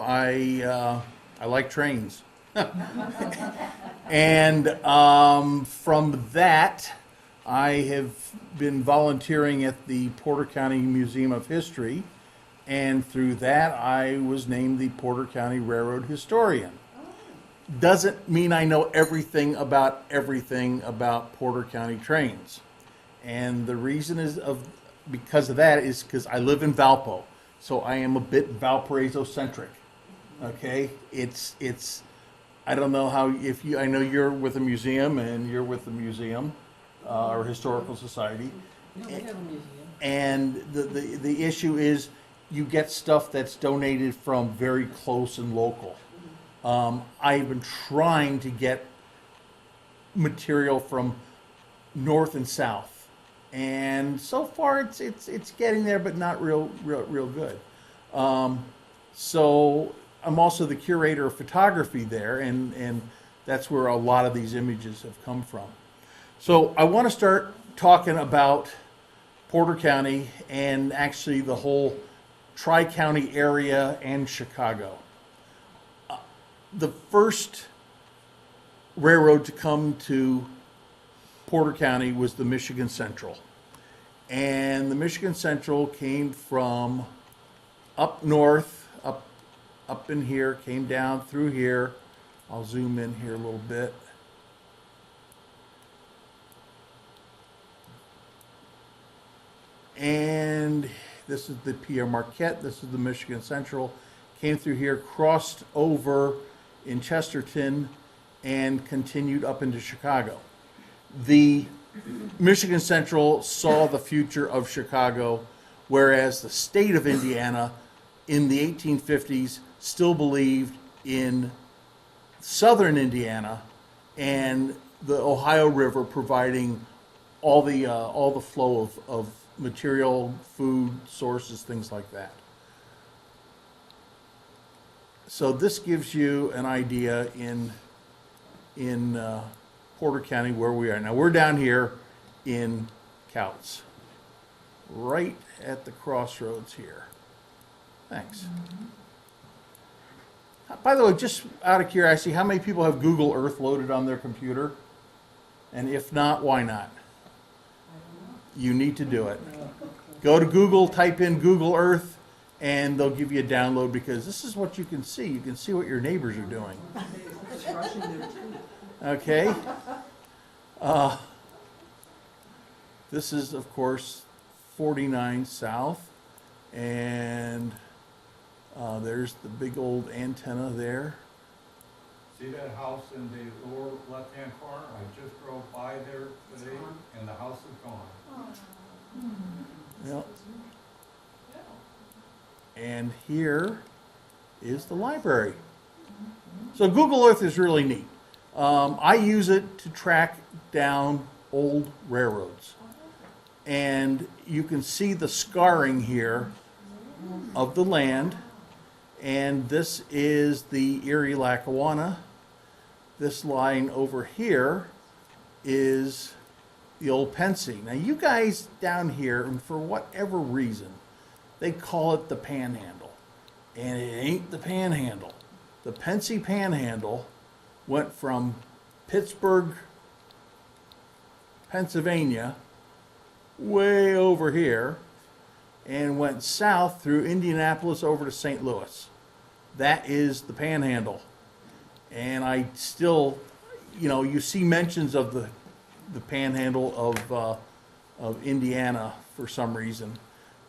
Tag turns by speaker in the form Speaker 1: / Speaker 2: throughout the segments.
Speaker 1: I like trains. And from that, I have been volunteering at the Porter County Museum of History, and through that I was named the Porter County Railroad Historian. Doesn't mean I know everything about Porter County trains. And the reason because of that is because I live in Valpo, so I am a bit Valparaiso centric. Okay, it's I don't know how I know you're with a museum and you're with the museum or historical society.
Speaker 2: No, we have a museum.
Speaker 1: And the issue is you get stuff that's donated from very close and local. I've been trying to get material from north and south, and so far it's getting there, but not real good. So I'm also the curator of photography there, and that's where a lot of these images have come from. So I want to start talking about Porter County and actually the whole Tri-County area and Chicago. The first railroad to come to Porter County was the Michigan Central. And the Michigan Central came from up north, up in here, came down through here. I'll zoom in here a little bit. And this is the Pierre Marquette, this is the Michigan Central. Came through here, crossed over in Chesterton, and continued up into Chicago. The Michigan Central saw the future of Chicago, whereas the state of Indiana in the 1850s still believed in southern Indiana and the Ohio River providing all the flow of material, food, sources, things like that. So this gives you an idea in Porter County where we are. Now we're down here in Couts, right at the crossroads here. Thanks. By the way, just out of curiosity, how many people have Google Earth loaded on their computer? And if not, why not? You need to do it. Go to Google, type in Google Earth, and they'll give you a download because this is what you can see. You can see what your neighbors are doing. Okay. This is, of course, 49 South, and there's the big old antenna there.
Speaker 3: See that house in the lower left-hand corner? I just drove by there today, and the house is gone.
Speaker 1: Yep. And here is the library. So Google Earth is really neat. I use it to track down old railroads. And you can see the scarring here of the land. And this is the Erie-Lackawanna. This line over here is the old Pennsy. Now you guys down here, and for whatever reason, they call it the Panhandle. And it ain't the Panhandle. The Pennsy Panhandle went from Pittsburgh, Pennsylvania, way over here, and went south through Indianapolis over to St. Louis. That is the Panhandle. And I still, you see mentions of the Panhandle of Indiana for some reason.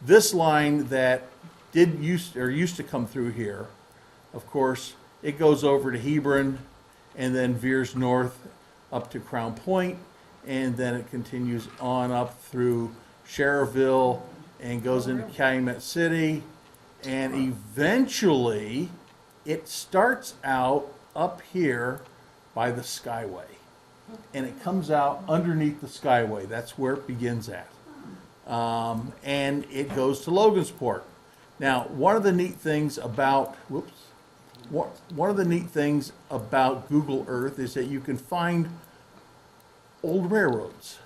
Speaker 1: This line that used to come through here, of course, it goes over to Hebron and then veers north up to Crown Point, and then it continues on up through Cherville and goes into Calumet City, and eventually it starts out up here by the Skyway, and it comes out underneath the Skyway. That's where it begins at. And it goes to Logansport. Now, one of the neat things about Google Earth is that you can find old railroads.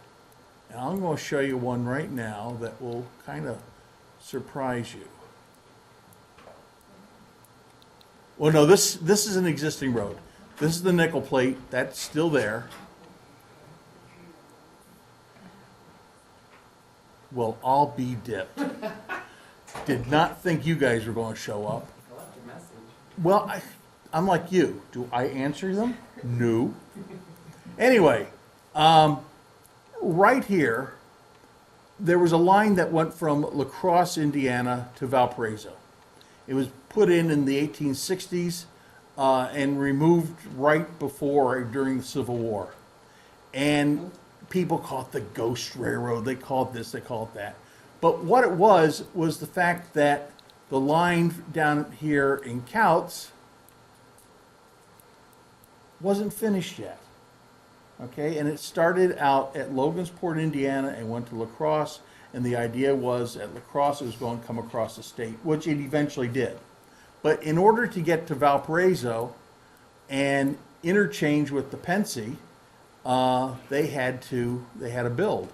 Speaker 1: And I'm going to show you one right now that will kind of surprise you. Well, no, this is an existing road. This is the nickel plate. That's still there. Well, I'll be dipped. Did not think you guys were going to show up.
Speaker 2: I left a message.
Speaker 1: Well, I'm like you. Do I answer them? No. Anyway, right here, there was a line that went from La Crosse, Indiana to Valparaiso. It was put in the 1860s and removed right before or during the Civil War. And people call it the Ghost Railroad. They call it this, they call it that. But what it was the fact that the line down here in Couts wasn't finished yet. Okay, and it started out at Logansport, Indiana, and went to La Crosse. And the idea was at La Crosse it was going to come across the state, which it eventually did. But in order to get to Valparaiso and interchange with the Pennsy, they had to build,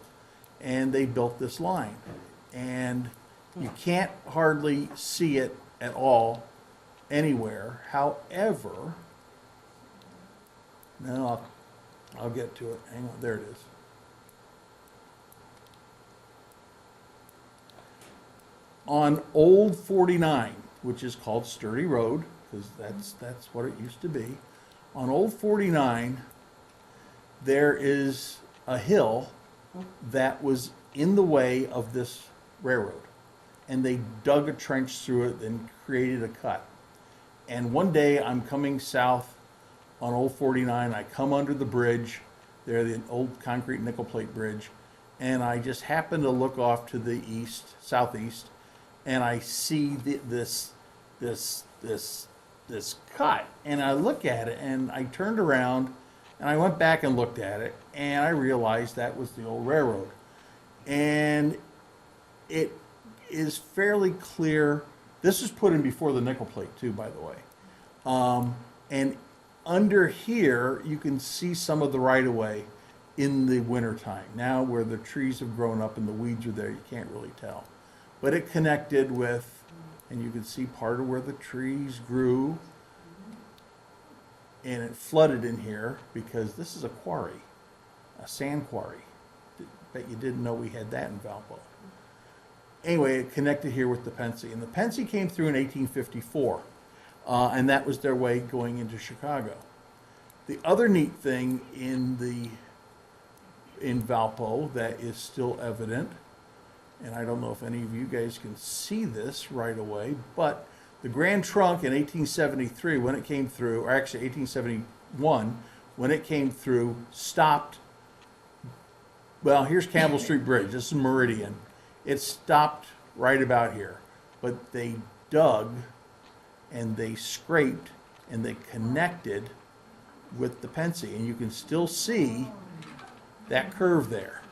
Speaker 1: and they built this line, and you can't hardly see it at all anywhere. However, no, I'll get to it. Hang on, there it is. On Old 49, which is called Sturdy Road, because that's what it used to be. On Old 49, there is a hill that was in the way of this railroad. And they dug a trench through it and created a cut. And one day I'm coming south on Old 49, I come under the bridge, there, the old concrete nickel plate bridge, and I just happen to look off to the southeast, and I see this cut, and I look at it, and I turned around, and I went back and looked at it, and I realized that was the old railroad. And it is fairly clear, this was put in before the nickel plate too, by the way. And under here, you can see some of the right-of-way in the wintertime. Now, where the trees have grown up and the weeds are there, you can't really tell. But it connected with, and you can see part of where the trees grew, and it flooded in here because this is a quarry, a sand quarry. Bet you didn't know we had that in Valpo. Anyway, it connected here with the Pennsy, and the Pennsy came through in 1854. And that was their way going into Chicago. The other neat thing in Valpo that is still evident, and I don't know if any of you guys can see this right away, but the Grand Trunk in 1873, when it came through, or actually 1871, when it came through, stopped. Well, here's Campbell Street Bridge. This is Meridian. It stopped right about here, but they dug and they scraped and they connected with the Pennsy, and you can still see that curve there.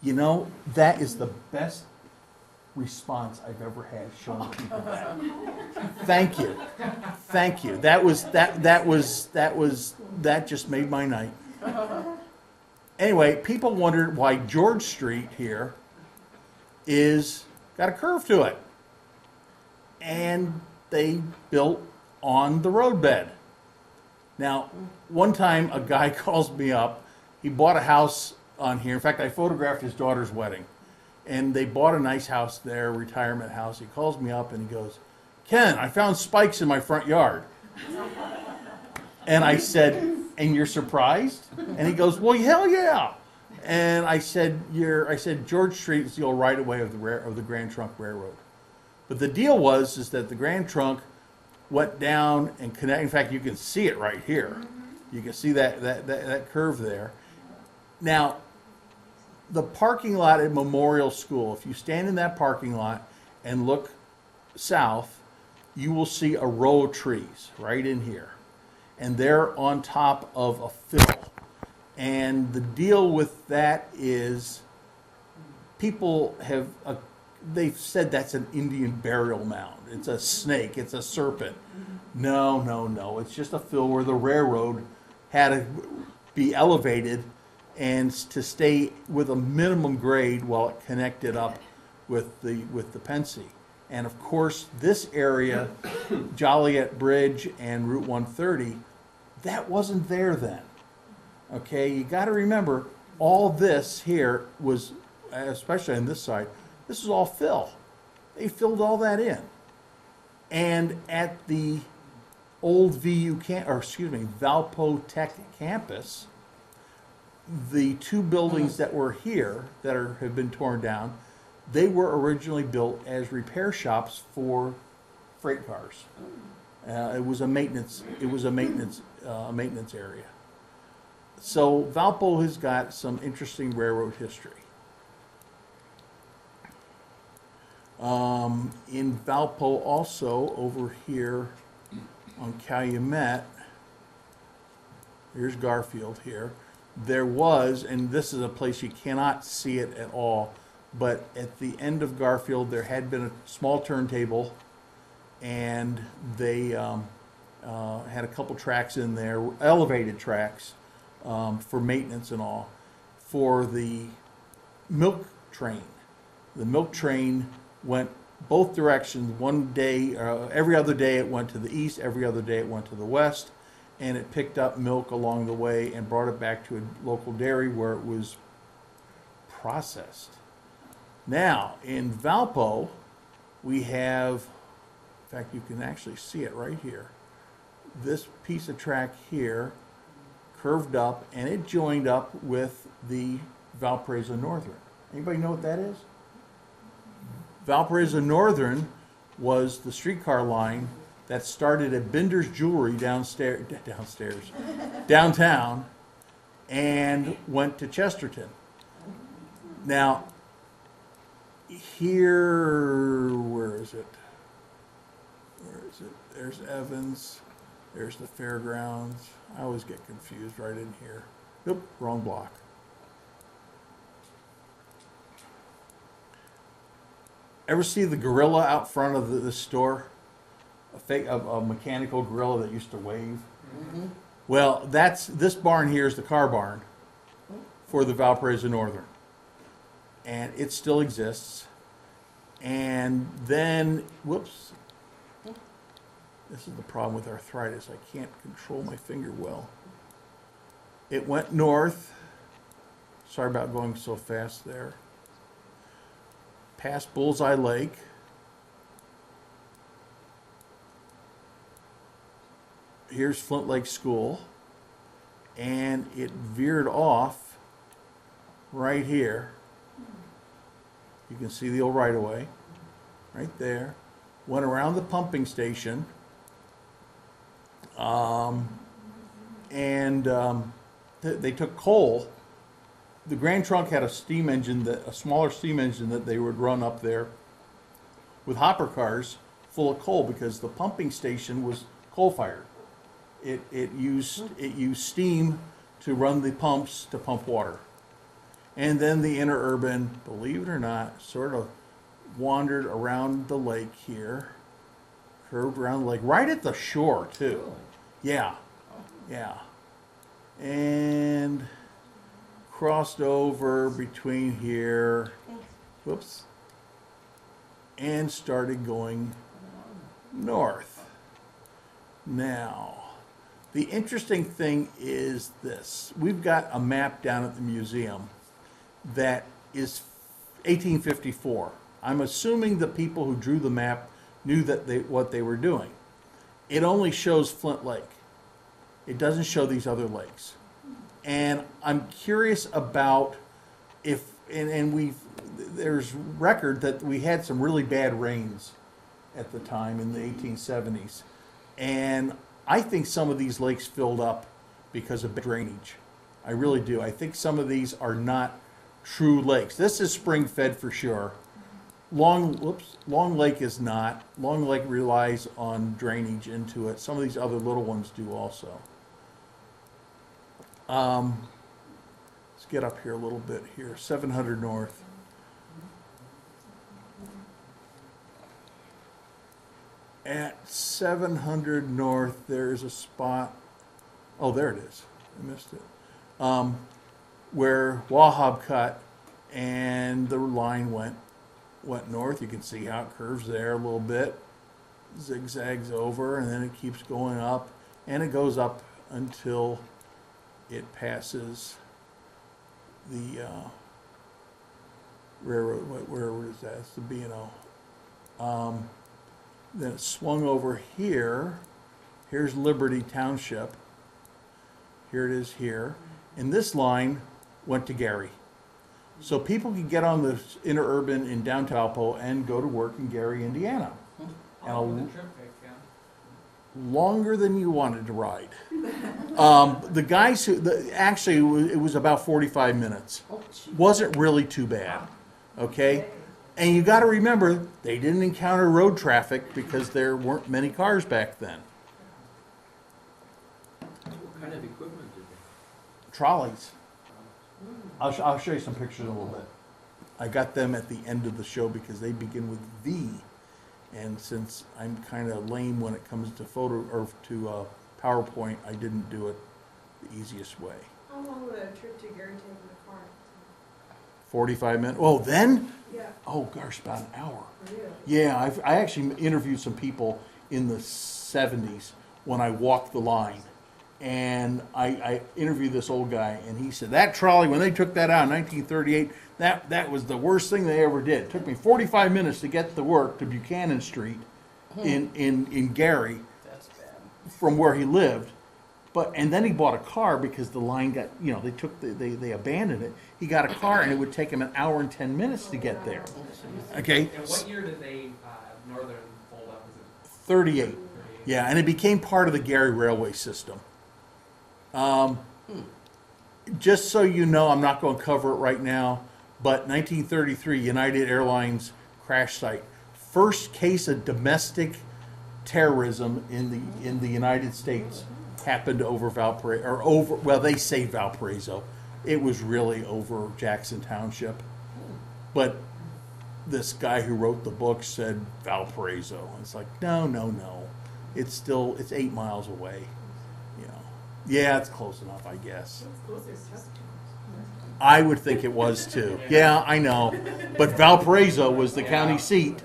Speaker 1: You know, that is the best response I've ever had showing people that. Thank you. Thank you. That just made my night. Anyway, people wondered why George Street here is got a curve to it. And they built on the roadbed. Now, one time a guy calls me up. He bought a house on here. In fact, I photographed his daughter's wedding. And they bought a nice house there, retirement house. He calls me up and he goes, "Ken, I found spikes in my front yard." And I said, "And you're surprised?" And he goes, "Well, hell yeah." And I said, "George Street is the old right-of-way of the Grand Trunk Railroad." But the deal is that the Grand Trunk went down and connected. In fact, you can see it right here. You can see that curve there. Now, the parking lot at Memorial School, if you stand in that parking lot and look south, you will see a row of trees right in here. And they're on top of a fill. And the deal with that is people they've said that's an Indian burial mound. It's a snake. It's a serpent. No. It's just a fill where the railroad had to be elevated and to stay with a minimum grade while it connected up with the Pennsy. And of course, this area, Joliette Bridge and Route 130, that wasn't there then. Okay, you got to remember, all this here was, especially on this side, this is all fill. They filled all that in. And at the old Valpo Tech campus, the two buildings that were here that have been torn down, they were originally built as repair shops for freight cars. It was a maintenance area. So Valpo has got some interesting railroad history. In Valpo also, over here on Calumet, here's Garfield here, there was, and this is a place you cannot see it at all, but at the end of Garfield there had been a small turntable, and they had a couple tracks in there, elevated tracks, for maintenance and all, for the milk train. The milk train went both directions. One day, every other day it went to the east, every other day it went to the west, and it picked up milk along the way and brought it back to a local dairy where it was processed. Now, in Valpo, we have, in fact, you can actually see it right here. This piece of track here curved up, and it joined up with the Valparaiso Northern. Anybody know what that is? Valparaiso Northern was the streetcar line that started at Binder's Jewelry downtown, and went to Chesterton. Now, here, where is it? There's Evans, there's the fairgrounds. I always get confused right in here. Nope, wrong block. Ever see the gorilla out front of the store? A mechanical gorilla that used to wave. Mm-hmm. Well, this barn here is the car barn for the Valparaiso Northern, and it still exists. And then, whoops, this is the problem with arthritis. I can't control my finger well. It went north. Sorry about going so fast there. Past Bullseye Lake. Here's Flint Lake School, and it veered off right here. You can see the old right-of-way right there. Went around the pumping station, they took coal. The Grand Trunk had a steam engine, a smaller steam engine that they would run up there with hopper cars full of coal, because the pumping station was coal-fired. It used steam to run the pumps to pump water. And then the interurban, believe it or not, sort of wandered around the lake here, curved around the lake, right at the shore too. Yeah, and crossed over between here, whoops, and started going north. Now, the interesting thing is this. We've got a map down at the museum that is 1854. I'm assuming the people who drew the map knew what they were doing. It only shows Flint Lake. It doesn't show these other lakes. And I'm curious about if, there's record that we had some really bad rains at the time in the 1870s. And I think some of these lakes filled up because of drainage. I really do. I think some of these are not true lakes. This is spring fed for sure. Long Lake is not. Long Lake relies on drainage into it. Some of these other little ones do also. Let's get up here a little bit here. 700 North. At 700 North, there's a spot. Oh, there it is. I missed it. Where Wahab cut and the line went went north, you can see how it curves there a little bit, zigzags over, and then it keeps going up, and it goes up until it passes the railroad. Where is that? It's the B&O. Then it swung over here. Here's Liberty Township. Here it is here. And this line went to Gary. So people could get on the interurban in downtown Valpo and go to work in Gary, Indiana.
Speaker 2: How long did the trip take, Ken?
Speaker 1: Longer than you wanted to ride. The guys actually, it was about 45 minutes. Wasn't really too bad. Okay? And you got to remember, they didn't encounter road traffic because there weren't many cars back then.
Speaker 4: What kind of equipment did they?
Speaker 1: Trolleys. I'll show you some pictures in a little bit. I got them at the end of the show because they begin with V. And since I'm kind of lame when it comes to PowerPoint, I didn't do it the easiest way.
Speaker 5: How long would a trip to Gary take in the car?
Speaker 1: 45 minutes. Oh, then?
Speaker 5: Yeah,
Speaker 1: Oh, gosh, about an hour.
Speaker 5: really?
Speaker 1: Yeah, I actually interviewed some people in the 70s when I walked the line. And I interviewed this old guy, and he said, that trolley, when they took that out in 1938, that was the worst thing they ever did. It took me 45 minutes to get to work to Buchanan Street in Gary
Speaker 4: That's bad.
Speaker 1: from where he lived. And then he bought a car because the line got, they abandoned it. He got a car, and it would take him an hour and 10 minutes to get there. Okay?
Speaker 2: And what year did they, Northern fold up? Was it
Speaker 1: 38.
Speaker 2: 38?
Speaker 1: Yeah, and it became part of the Gary Railway system. Just so you know, I'm not going to cover it right now, but 1933 United Airlines crash site. First case of domestic terrorism in the United States happened over Valparaiso, or over, well, they say Valparaiso. It was really over Jackson Township. But this guy who wrote the book said Valparaiso. It's like, no. It's 8 miles away. Yeah, it's close enough, I guess.
Speaker 5: It's closer to Chesterton.
Speaker 1: I would think it was too. Yeah, I know. But Valparaiso was the county seat,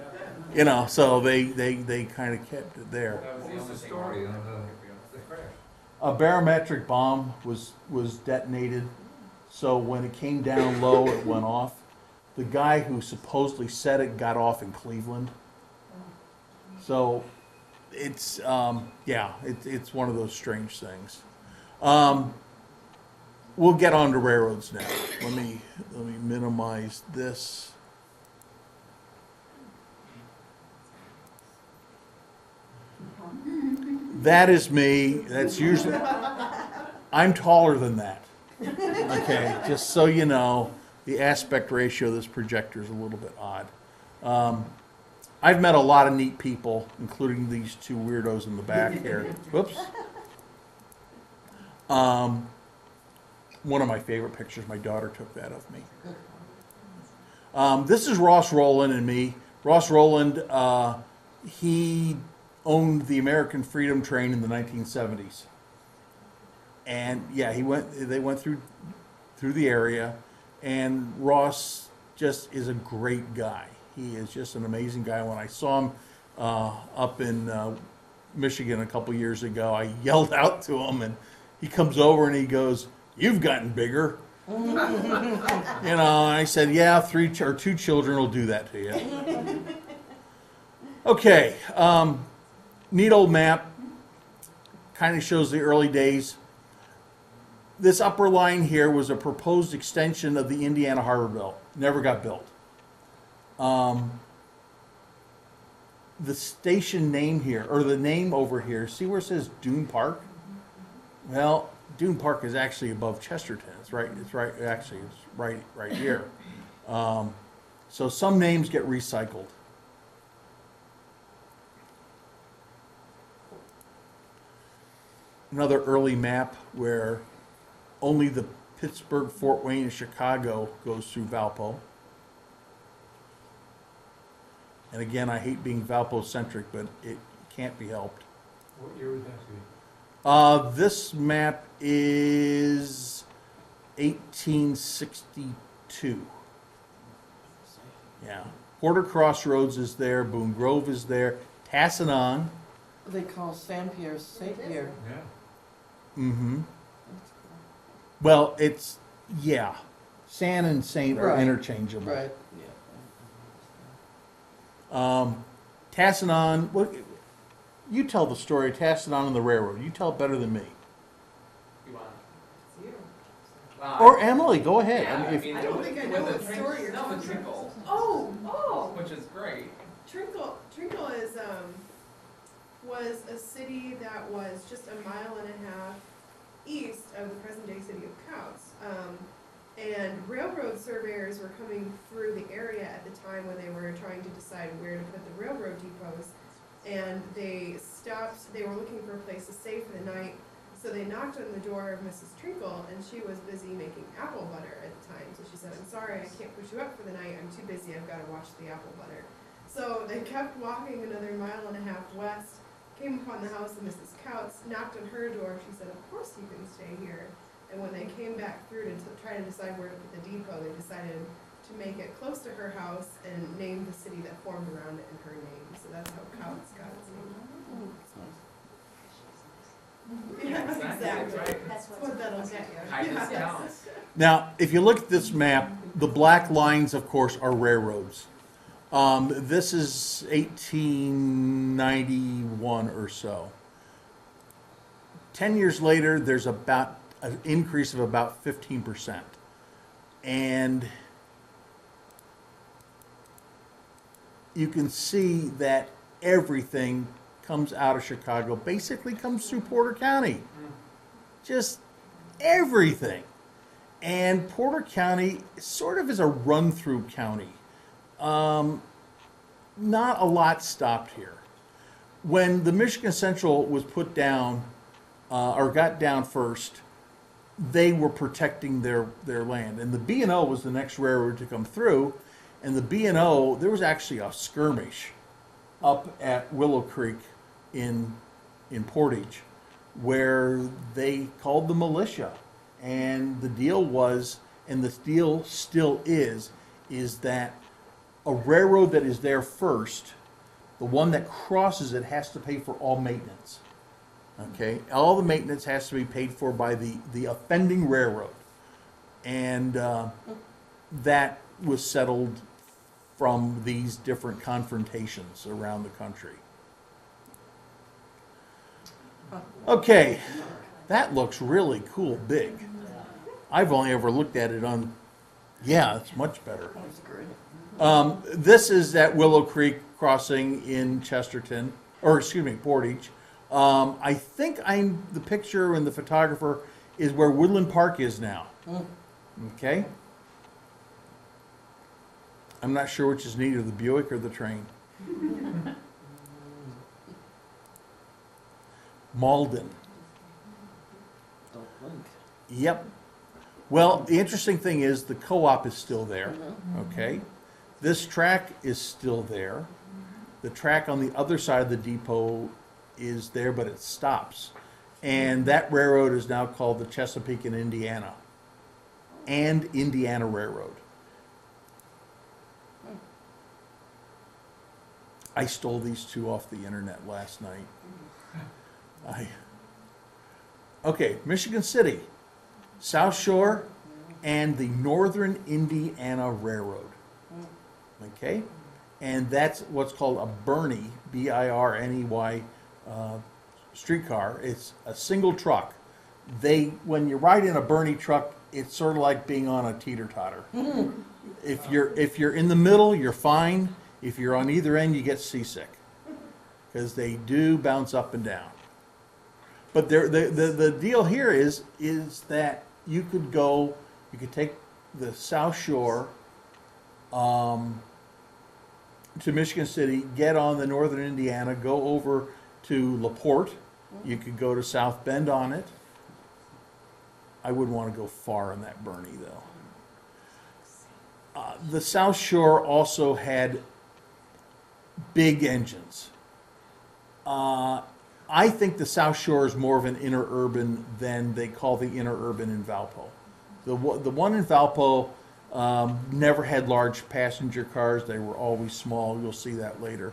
Speaker 1: so they kind of kept it there.
Speaker 2: That was
Speaker 3: What was
Speaker 2: only
Speaker 3: the
Speaker 2: thing
Speaker 3: story
Speaker 2: on
Speaker 3: on the crash?
Speaker 1: A barometric bomb was detonated, so when it came down low, it went off. The guy who supposedly said it got off in Cleveland. So it's it's one of those strange things. We'll get on to railroads now. Let me minimize this. That is me. That's usually, I'm taller than that. Okay, just so you know, the aspect ratio of this projector is a little bit odd. I've met a lot of neat people, including these two weirdos in the back here. Whoops. One of my favorite pictures, my daughter took that of me. This is Ross Rowland and me. Ross Rowland, he owned the American Freedom Train in the 1970s. And yeah, they went through the area, and Ross just is a great guy. He is just an amazing guy. When I saw him up in Michigan a couple years ago, I yelled out to him, and he comes over and he goes, "You've gotten bigger." I said, "Yeah, 2 children will do that to you." Okay, neat old map. Kind of shows the early days. This upper line here was a proposed extension of the Indiana Harbor Belt. Never got built. The station name here, or the name over here, see where it says Dune Park? Well, Dune Park is actually above Chesterton. It's right here. So some names get recycled. Another early map where only the Pittsburgh, Fort Wayne, and Chicago goes through Valpo. And again, I hate being Valpo-centric, but it can't be helped.
Speaker 3: What year would that be?
Speaker 1: This map is 1862. Yeah. Porter Crossroads is there, Boone Grove is there, Tassanon.
Speaker 6: They call Saint Pierre Saint Pierre.
Speaker 3: Yeah.
Speaker 1: Mm-hmm. Well, it's, yeah. San and Saint are
Speaker 6: Right.
Speaker 1: interchangeable.
Speaker 6: Right.
Speaker 1: Tassanon, you tell the story of Tassanon and the railroad. You tell it better than me.
Speaker 2: You want?
Speaker 5: It's you.
Speaker 1: Or Emily, go ahead.
Speaker 2: Yeah,
Speaker 1: I mean,
Speaker 5: I don't think I know
Speaker 2: with
Speaker 5: what
Speaker 2: the
Speaker 5: story you're
Speaker 2: No,
Speaker 5: telling.
Speaker 2: the Trinkle,
Speaker 5: Oh,
Speaker 2: which is great.
Speaker 5: Trinkle is, was a city that was just a mile and a half east of the present-day city of Coutts. And railroad surveyors were coming through the area at the time when they were trying to decide where to put the railroad depots. And they stopped, they were looking for a place to stay for the night. So they knocked on the door of Mrs. Trinkle, and she was busy making apple butter at the time. So she said, "I'm sorry, I can't put you up for the night. I'm too busy. I've got to watch the apple butter." So they kept walking another mile and a half west, came upon the house of Mrs. Coutts, knocked on her door. She said, "Of course you can stay here." And when they came back through to try to decide where to put the depot, they decided to make it close to her house and named the city that formed around it in her name. So that's how Coutts got its name. Yeah, exactly.
Speaker 2: Right.
Speaker 5: That's what that'll get you.
Speaker 2: High
Speaker 5: Yes.
Speaker 2: discounts.
Speaker 1: now, if you look at this map, the black lines, of course, are railroads. This is 1891 or so. 10 years later, there's about an increase of about 15%. And you can see that everything comes out of Chicago, basically comes through Porter County. Just everything. And Porter County sort of is a run-through county. Not a lot stopped here. When the Michigan Central was put down, or got down first, they were protecting their land. And the B&O was the next railroad to come through. And the B&O, there was actually a skirmish up at Willow Creek in Portage where they called the militia. And the deal was, and the deal still is that a railroad that is there first, the one that crosses it has to pay for all maintenance. Okay, all the maintenance has to be paid for by the offending railroad, and that was settled from these different confrontations around the country. Okay, that looks really cool, big. I've only ever looked at it on, yeah, it's much better.
Speaker 6: That's great.
Speaker 1: This is at Willow Creek crossing in Chesterton, or excuse me, Portage. I think the picture and the photographer is where Woodland Park is now. Okay? I'm not sure which is neater, the Buick or the train. Malden.
Speaker 6: Don't blink.
Speaker 1: Yep. Well, the interesting thing is the co-op is still there. Okay? This track is still there. The track on the other side of the depot is there, but it stops. And that railroad is now called the Chesapeake and Indiana Railroad. I stole these two off the internet last night. Okay, Michigan City, South Shore, and the Northern Indiana Railroad. Okay? And that's what's called a Birney, B-I-R-N-E-Y, streetcar. It's a single truck. When you ride in a Birney truck, it's sort of like being on a teeter-totter. If you're in the middle, you're fine. If you're on either end, you get seasick, because they do bounce up and down. But the deal here is that you could take the South Shore to Michigan City, get on the Northern Indiana, go over to Laporte. You could go to South Bend on it. I wouldn't want to go far in that Birney, though. The South Shore also had big engines. I think the South Shore is more of an interurban than they call the interurban in Valpo. The one in Valpo, Never had large passenger cars. They were always small. You'll see that later.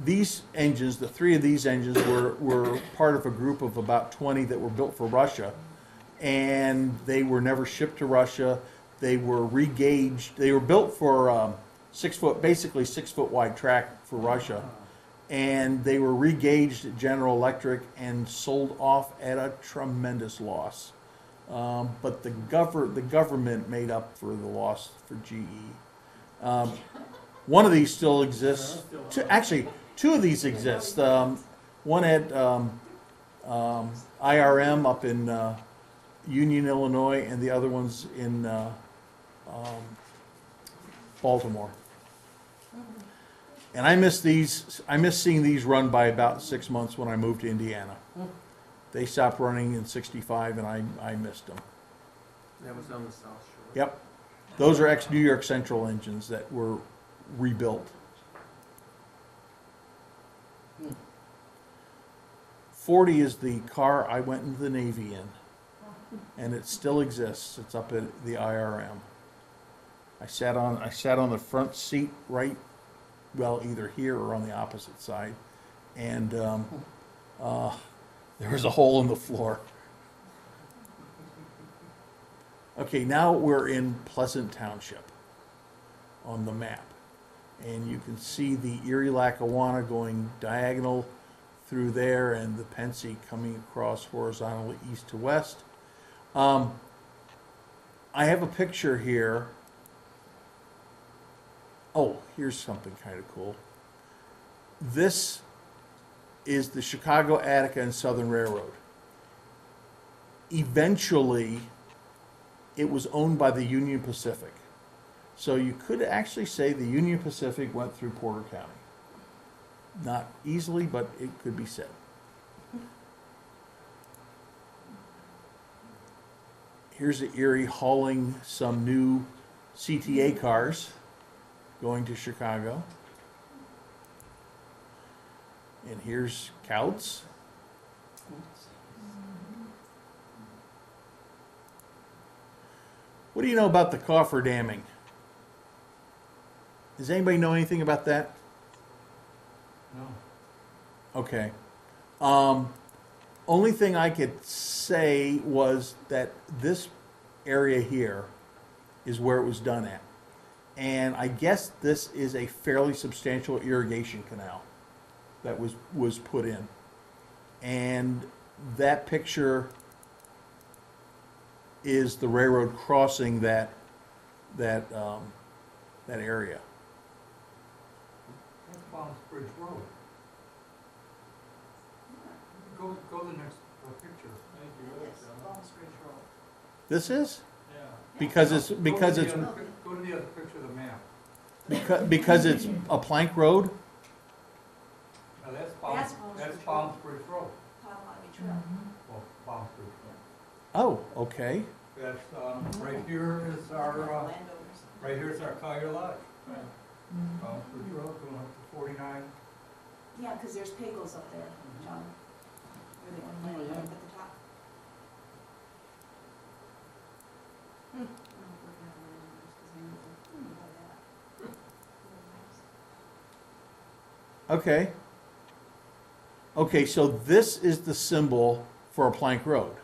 Speaker 1: These engines, the three of these engines, were part of a group of about 20 that were built for Russia, and they were never shipped to Russia. They were regauged. They were built for 6 foot, basically 6 foot wide track for Russia, and they were regauged at General Electric and sold off at a tremendous loss. But the government made up for the loss for GE. One of these still exists. Two of these exist. One at IRM up in Union, Illinois, and the other one's in Baltimore. And I miss these. I miss seeing these run by about 6 months when I moved to Indiana. They stopped running in '65, and I missed them.
Speaker 4: That was on the South Shore.
Speaker 1: Yep, those are ex-New York Central engines that were rebuilt. 40 is the car I went into the Navy in, and it still exists. It's up at the IRM. I sat on the front seat, right, well, either here or on the opposite side, and there was a hole in the floor. Okay, now we're in Pleasant Township on the map, and you can see the Erie Lackawanna going diagonal through there, and the Pennsy coming across horizontally east to west. I have a picture here. Oh, here's something kind of cool. This is the Chicago, Attica, and Southern Railroad. Eventually, it was owned by the Union Pacific. So you could actually say the Union Pacific went through Porter County. Not easily, but it could be said. Here's the Erie hauling some new CTA cars going to Chicago. And here's Couts. What do you know about the coffer damming? Does anybody know anything about that?
Speaker 3: No.
Speaker 1: Okay. Only thing I could say was that this area here is where it was done at. And I guess this is a fairly substantial irrigation canal that was put in. And that picture is the railroad crossing that area.
Speaker 3: That's Palms Bridge Road. Go to the next picture. Thank you.
Speaker 1: This is?
Speaker 3: Yeah.
Speaker 1: Because it's
Speaker 3: Go to the other picture of the map.
Speaker 1: because it's a plank road.
Speaker 3: Now that's Palms Bridge Road. Well, Palms Bridge.
Speaker 1: Oh, okay.
Speaker 3: That's, right here is our, right here is our Collier Lodge. Palms Bridge Road going up to 49.
Speaker 7: Yeah, because there's Pagels up there, John. Where they own land right at the top.
Speaker 1: Okay. Okay, so this is the symbol for a plank road.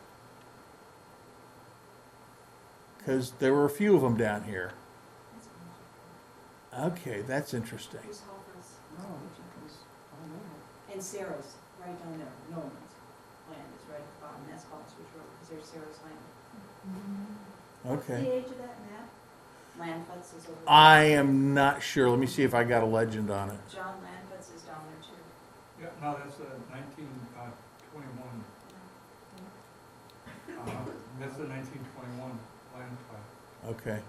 Speaker 1: Because there were a few of them down here. Okay, that's interesting.
Speaker 7: Here's Hough,
Speaker 6: Oh, I don't know.
Speaker 7: and Sarah's right down there. No one's land is right at the bottom. That's Palms Bridge Road because there's Sarah's land.
Speaker 1: Okay.
Speaker 7: The age of that map? Landfutz is over there.
Speaker 1: I am not sure. Let me see if I got a legend on it.
Speaker 7: John Landfutz is down there too.
Speaker 3: Yeah, no, that's 1921. That's the 1921 land plan.
Speaker 1: Okay.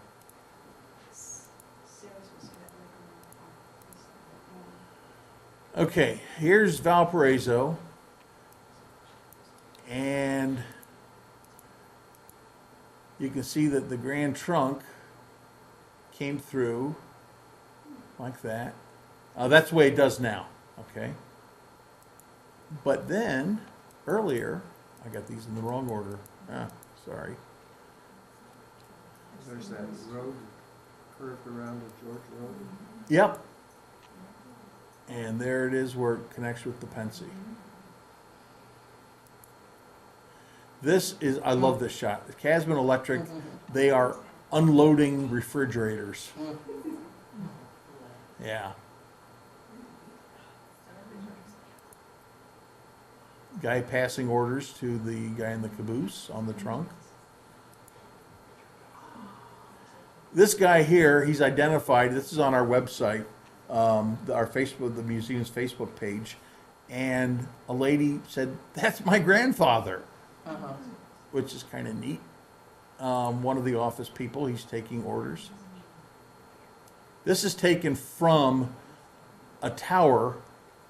Speaker 7: Sarah's was right there.
Speaker 1: Okay, here's Valparaiso. And you can see that the Grand Trunk came through like that. That's the way it does now, okay? But then, earlier, I got these in the wrong order. Sorry.
Speaker 4: There's that road curved around to George Road.
Speaker 1: Yep. And there it is where it connects with the Pennsy. This is, I love this shot. Casman Electric, they are unloading refrigerators. Yeah. Guy passing orders to the guy in the caboose on the trunk. This guy here, he's identified, this is on our website, our Facebook, the museum's Facebook page, and a lady said, "That's my grandfather," which is kind of neat. One of the office people, he's taking orders. This is taken from a tower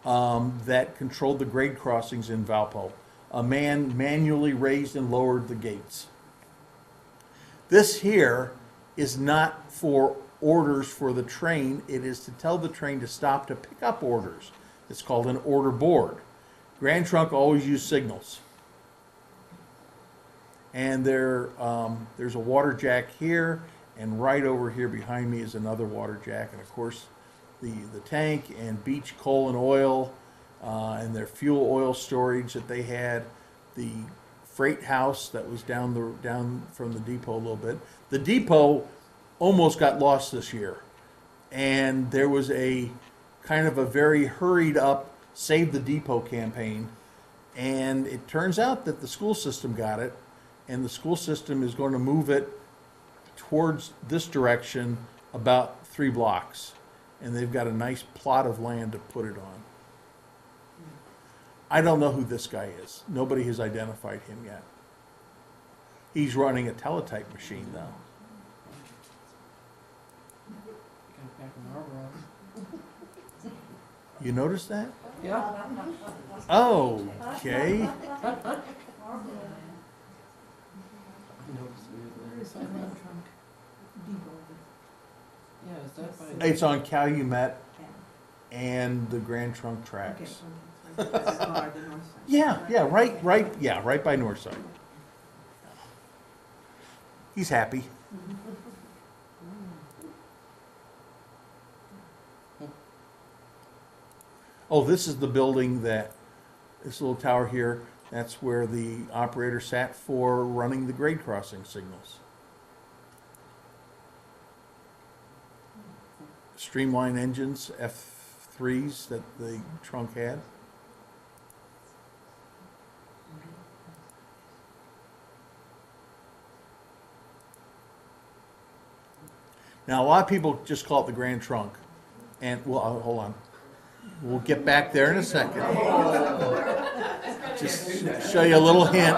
Speaker 1: that controlled the grade crossings in Valpo. A man manually raised and lowered the gates. This here is not for orders for the train. It is to tell the train to stop to pick up orders. It's called an order board. Grand Trunk always used signals. And there's a water jack here, and right over here behind me is another water jack, and of course the tank and beach coal and oil, and their fuel oil storage that they had, the freight house that was down from the depot a little bit. The depot almost got lost this year, and there was a kind of a very hurried up Save the Depot campaign, and it turns out that the school system got it, and the school system is going to move it towards this direction about 3 blocks, and they've got a nice plot of land to put it on. I don't know who this guy is. Nobody has identified him yet. He's running a teletype machine, though.
Speaker 6: Got back in Railroad.
Speaker 1: You notice that?
Speaker 6: Yeah.
Speaker 1: Oh, okay.
Speaker 6: I noticed it.
Speaker 7: Where is that Grand Trunk Depot?
Speaker 6: Yeah, is that by?
Speaker 1: It's on Calumet and the Grand Trunk
Speaker 7: Okay,
Speaker 1: tracks.
Speaker 7: so that's the north side.
Speaker 1: Yeah, right by Northside. He's happy. Oh, this is the building this little tower here, that's where the operator sat for running the grade crossing signals. Streamline engines, F3s that the trunk had. Now, a lot of people just call it the Grand Trunk. And, well, hold on. We'll get back there in a second. Just show you a little hint.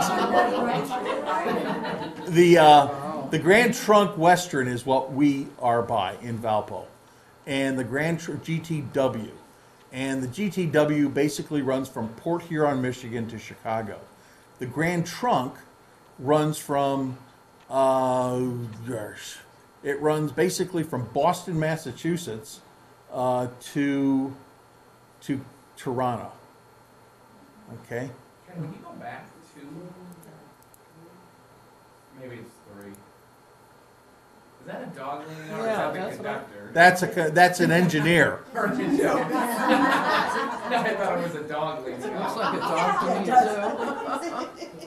Speaker 1: The Grand Trunk Western is what we are by in Valpo. And the Grand GTW. And the GTW basically runs from Port Huron, Michigan to Chicago. The Grand Trunk runs from, it runs basically from Boston, Massachusetts to Toronto. Okay?
Speaker 2: Ken, when you go back to, maybe it's 3. Is that a dog leaning out, or
Speaker 6: Yeah,
Speaker 2: is that the
Speaker 6: that's what I-
Speaker 2: conductor?
Speaker 1: That's an engineer.
Speaker 2: Or a joke. No, I thought it was a dog leaning
Speaker 6: Looks
Speaker 2: out.
Speaker 6: like a dog to me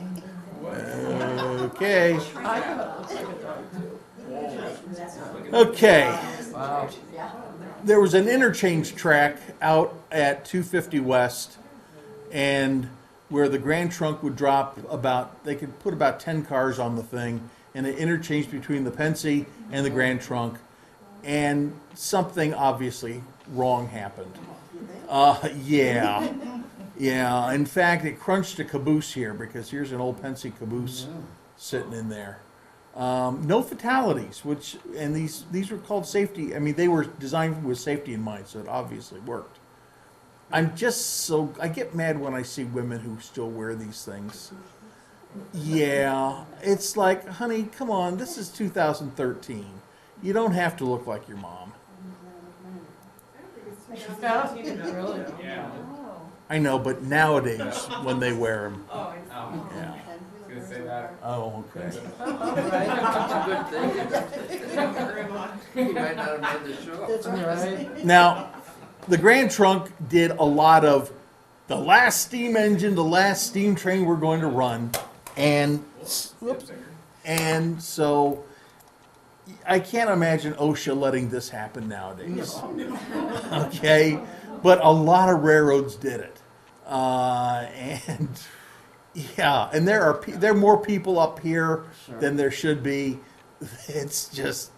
Speaker 6: too.
Speaker 1: Okay.
Speaker 6: I thought it looks like a dog too.
Speaker 1: Okay.
Speaker 6: Wow.
Speaker 1: There was an interchange track out at 250 West, and where the Grand Trunk would drop they could put about 10 cars on the thing, and it interchanged between the Pennsy and the Grand Trunk, and something obviously wrong happened. Yeah. Yeah. In fact, it crunched a caboose here, because here's an old Pennsy caboose sitting in there. No fatalities, and these were called safety. I mean, they were designed with safety in mind, so it obviously worked. I get mad when I see women who still wear these things. Yeah, it's like, honey, come on, this is 2013. You don't have to look like your mom.
Speaker 6: Yeah, really?
Speaker 2: Yeah.
Speaker 7: Oh.
Speaker 1: I know, but nowadays, when they wear them,
Speaker 2: Oh,
Speaker 1: yeah.
Speaker 2: I was gonna say, say that.
Speaker 1: Oh, okay.
Speaker 4: Right, that's a good thing.
Speaker 5: Grandma.
Speaker 4: You might not have made the show.
Speaker 6: That's right.
Speaker 1: Now, the Grand Trunk did a lot of the last steam engine, the last steam train we're going to run, and whoops, and so I can't imagine OSHA letting this happen nowadays. Okay, but a lot of railroads did it, and yeah, and there are more people up here
Speaker 4: Sure.
Speaker 1: than there should be. It's just,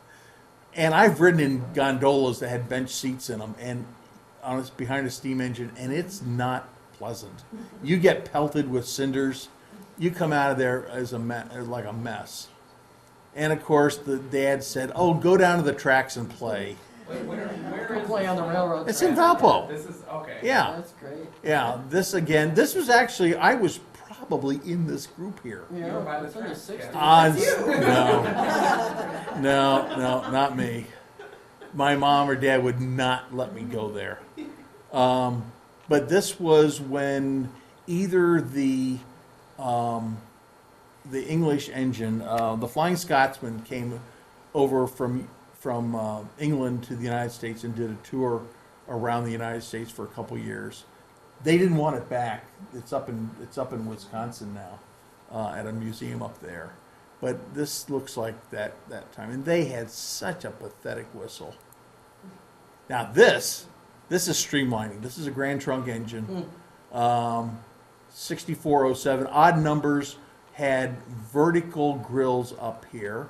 Speaker 1: and I've ridden in gondolas that had bench seats in them, and honest behind a steam engine, and it's not pleasant. You get pelted with cinders. You come out of there as like a mess. And of course, the dad said, "Oh, go down to the tracks and play."
Speaker 2: Wait, where
Speaker 4: Go
Speaker 2: is
Speaker 4: play on the railroad.
Speaker 1: It's in
Speaker 4: track.
Speaker 1: Valpo.
Speaker 2: This is, okay.
Speaker 1: Yeah,
Speaker 4: That's great.
Speaker 1: yeah. This was actually, I was probably in this group here.
Speaker 2: You were by
Speaker 4: Yeah,
Speaker 2: the
Speaker 4: it's in the
Speaker 2: tracks,
Speaker 4: 60s.
Speaker 1: No, not me. My mom or dad would not let me go there. But this was when either the English engine, the Flying Scotsman, came over from England to the United States and did a tour around the United States for a couple years. They didn't want it back. It's up in Wisconsin now, at a museum up there. But this looks like that time, and they had such a pathetic whistle. Now this is streamlining. This is a Grand Trunk engine, 6407. Odd numbers had vertical grills up here,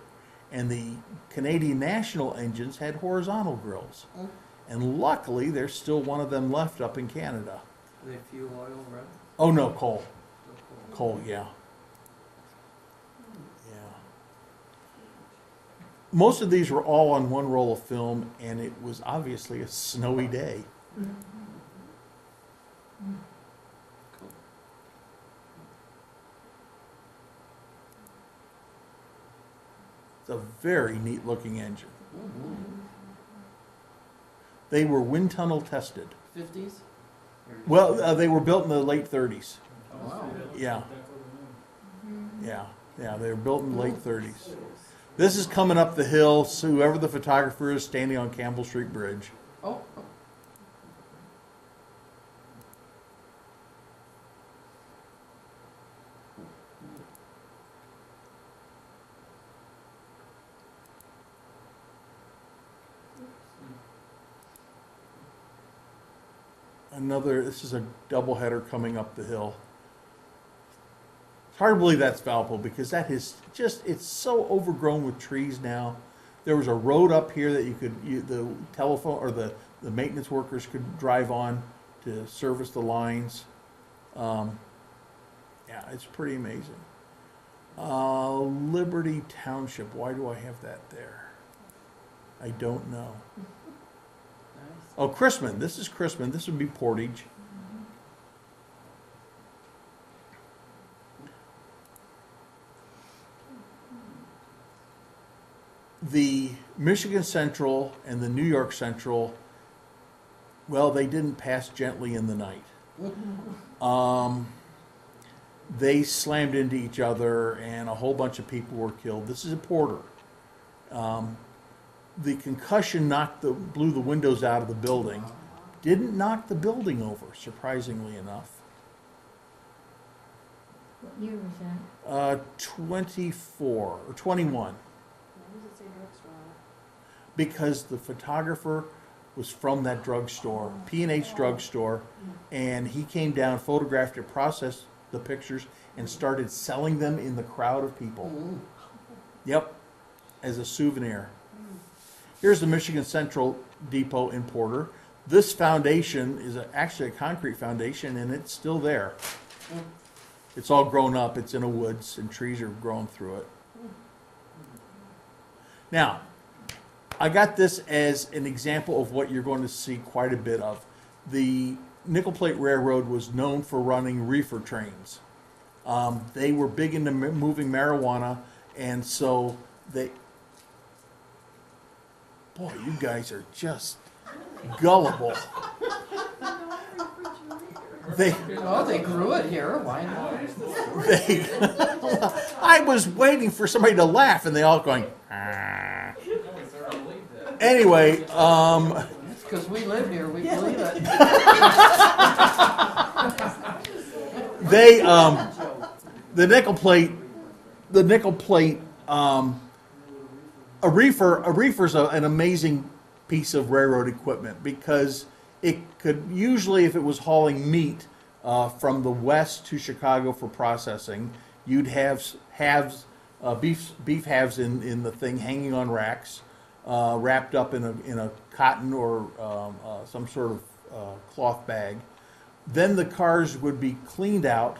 Speaker 1: and the Canadian National engines had horizontal grills. And luckily, there's still one of them left up in Canada.
Speaker 4: Are they fuel oil, right?
Speaker 1: Oh no, coal. Coal, yeah. Yeah. Most of these were all on one roll of film, and it was obviously a snowy day. It's a very neat looking engine. They were wind tunnel tested.
Speaker 4: 50s?
Speaker 1: Well, they were built in the late 30s.
Speaker 4: Oh, wow.
Speaker 1: Yeah. Yeah, they were built in the late 30s. This is coming up the hill, so whoever the photographer is standing on Campbell Street Bridge.
Speaker 4: Oh,
Speaker 1: This is a double header coming up the hill. It's hard to believe that's Valpo because that is just, it's so overgrown with trees now. There was a road up here that the telephone or the maintenance workers could drive on to service the lines. Yeah, it's pretty amazing. Liberty Township, why do I have that there? I don't know.
Speaker 4: nice.
Speaker 1: Oh, Chrisman, this is Chrisman, this would be Portage. The Michigan Central and the New York Central, well, they didn't pass gently in the night. They slammed into each other and a whole bunch of people were killed. This is a Porter. The concussion blew the windows out of the building. Didn't knock the building over, surprisingly enough.
Speaker 6: What year was that?
Speaker 1: 24 or 21.
Speaker 7: Why does it say drugstore on it?
Speaker 1: Because the photographer was from that drugstore, P&H drugstore, and he came down, photographed it, processed the pictures, and started selling them in the crowd of people. Yep, as a souvenir. Here's the Michigan Central Depot in Porter. This foundation is actually a concrete foundation, and it's still there. It's all grown up. It's in a woods, and trees are growing through it. Now, I got this as an example of what you're going to see quite a bit of. The Nickel Plate Railroad was known for running reefer trains. They were big into moving marijuana, and so they... Boy, you guys are just gullible. They,
Speaker 4: Oh, they grew it here, why not?
Speaker 1: they, I was waiting for somebody to laugh, and they all going, ah.
Speaker 2: No one sort of believed that.
Speaker 1: Anyway,
Speaker 4: It's because we live here, we believe it.
Speaker 1: they, the nickel plate, a reefer's an amazing piece of railroad equipment because it could usually, if it was hauling meat from the west to Chicago for processing, you'd have halves, beef halves in the thing hanging on racks, wrapped up in a cotton or some sort of cloth bag. Then the cars would be cleaned out,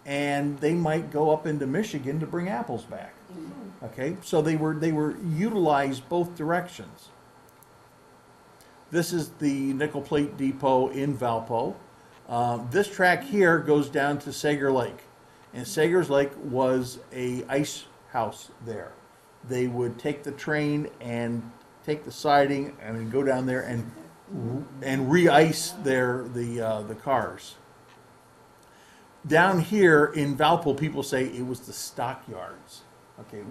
Speaker 1: and they might go up into Michigan to bring apples back. Okay, so they were utilized both directions. This is the nickel plate depot in Valpo. This track here goes down to Sager Lake, and Sager's Lake was a ice house there. They would take the train and take the siding and then go down there and re-ice the cars. Down here in Valpo, people say it was the stockyards. Okay,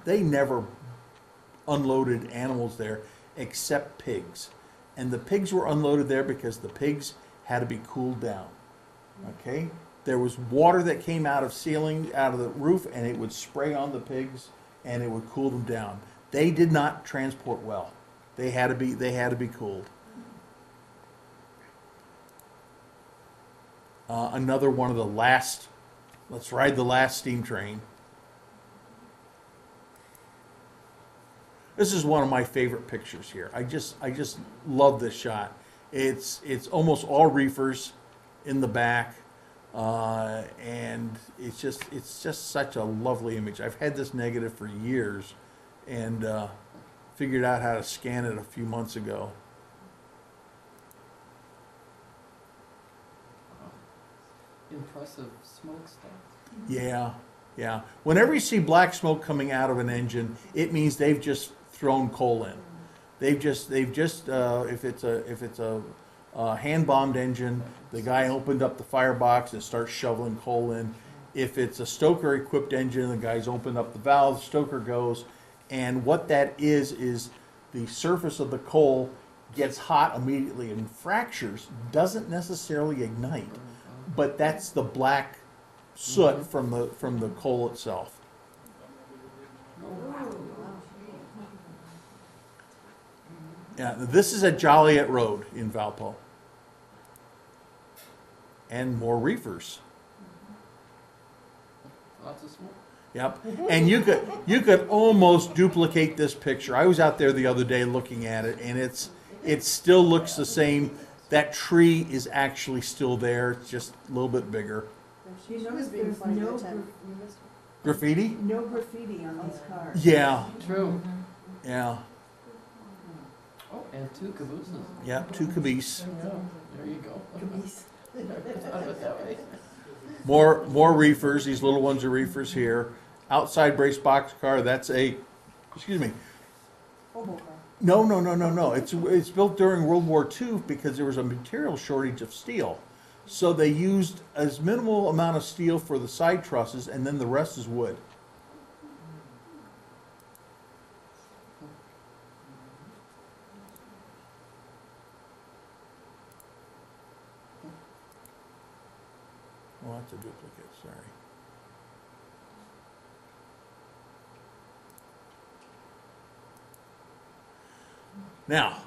Speaker 1: they never unloaded animals there except pigs. And the pigs were unloaded there because the pigs had to be cooled down. Okay? There was water that came out of the roof, and it would spray on the pigs and it would cool them down. They did not transport well. They had to be cooled. Another one of the last, let's ride the last steam train. This is one of my favorite pictures here. I just love this shot. It's almost all reefers in the back, and it's just such a lovely image. I've had this negative for years, and figured out how to scan it a few months ago.
Speaker 4: Impressive smokestack.
Speaker 1: Yeah. Whenever you see black smoke coming out of an engine, it means they've just thrown coal in. They've just if it's a hand bombed engine, the guy opened up the firebox and starts shoveling coal in. If it's a stoker equipped engine, the guy's opened up the valve, stoker goes, and what that is the surface of the coal gets hot immediately and fractures, doesn't necessarily ignite, but that's the black soot from the coal itself. Yeah, this is at Joliette Road in Valpo. And more reefers.
Speaker 4: Lots of smoke.
Speaker 1: Yep. And you could almost duplicate this picture. I was out there the other day looking at it, and it still looks the same. That tree is actually still there. It's just a little bit bigger.
Speaker 6: You notice there's no
Speaker 1: Graffiti?
Speaker 6: no graffiti on these cars.
Speaker 1: Yeah.
Speaker 4: True.
Speaker 1: Yeah.
Speaker 4: Oh, and 2 cabooses.
Speaker 1: Yeah. 2 caboose.
Speaker 4: Yeah, there you go.
Speaker 6: Caboose.
Speaker 4: Thought of it that way.
Speaker 1: More reefers. These little ones are reefers here. Outside brace boxcar. That's excuse me.
Speaker 6: Hobo car.
Speaker 1: No. It's built during World War II because there was a material shortage of steel. So they used as minimal amount of steel for the side trusses, and then the rest is wood. Oh, that's a duplicate, sorry. Now,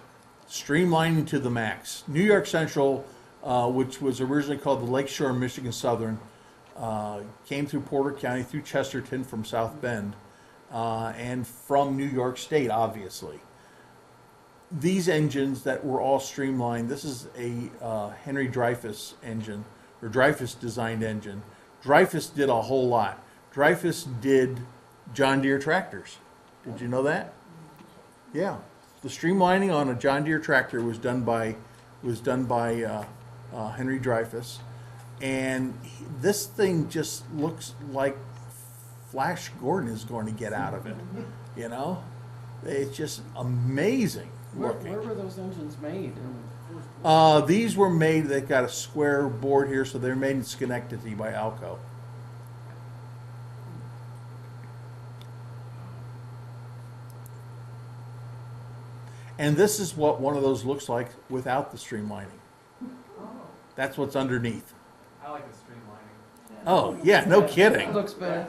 Speaker 1: streamlining to the max. New York Central, which was originally called the Lakeshore Michigan Southern, came through Porter County, through Chesterton from South Bend, and from New York State, obviously. These engines that were all streamlined, this is a Henry Dreyfuss engine, or Dreyfuss designed engine. Dreyfuss did a whole lot. Dreyfuss did John Deere tractors. Did you know that? Yeah. The streamlining on a John Deere tractor was done by Henry Dreyfuss, and this thing just looks like Flash Gordon is going to get out of it. You know, it's just amazing
Speaker 4: Where
Speaker 1: looking.
Speaker 4: were those engines made?
Speaker 1: These were made, they've got a square board here, so they're made in Schenectady by Alco. And this is what one of those looks like without the streamlining. That's what's underneath.
Speaker 2: I like the streamlining.
Speaker 1: Oh, yeah, no
Speaker 4: It
Speaker 1: kidding.
Speaker 4: looks better.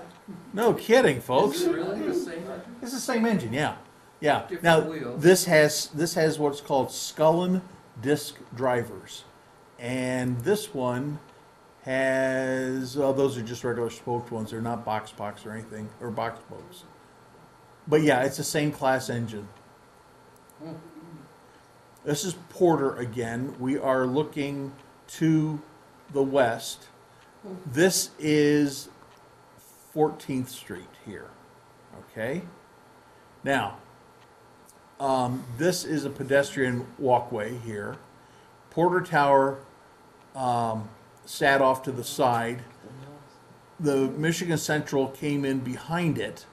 Speaker 1: No kidding, folks.
Speaker 4: Is it really the same?
Speaker 1: It's the same engine, yeah. Yeah.
Speaker 2: Different
Speaker 1: Now,
Speaker 2: wheels.
Speaker 1: this has what's called scullen disc drivers. And this one has, well, those are just regular spoked ones. They're not box or anything, or box spokes. But yeah, it's the same class engine. This is Porter again. We are looking to the west. This is 14th Street here. Okay? Now, this is a pedestrian walkway here. Porter Tower sat off to the side. The Michigan Central came in behind it,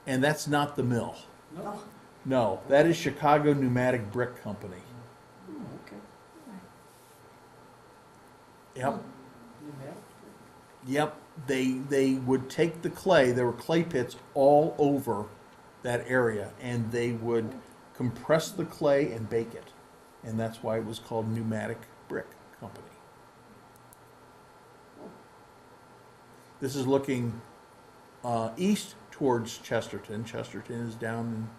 Speaker 1: and that's not the mill.
Speaker 4: No.
Speaker 1: No, that is Chicago Pneumatic Brick Company.
Speaker 4: Oh, okay.
Speaker 1: Yep.
Speaker 4: Pneumatic.
Speaker 1: Yep, they would take the clay. There were clay pits all over that area, and they would compress the clay and bake it, and that's why it was called Pneumatic Brick Company. This is looking east towards Chesterton. Chesterton is down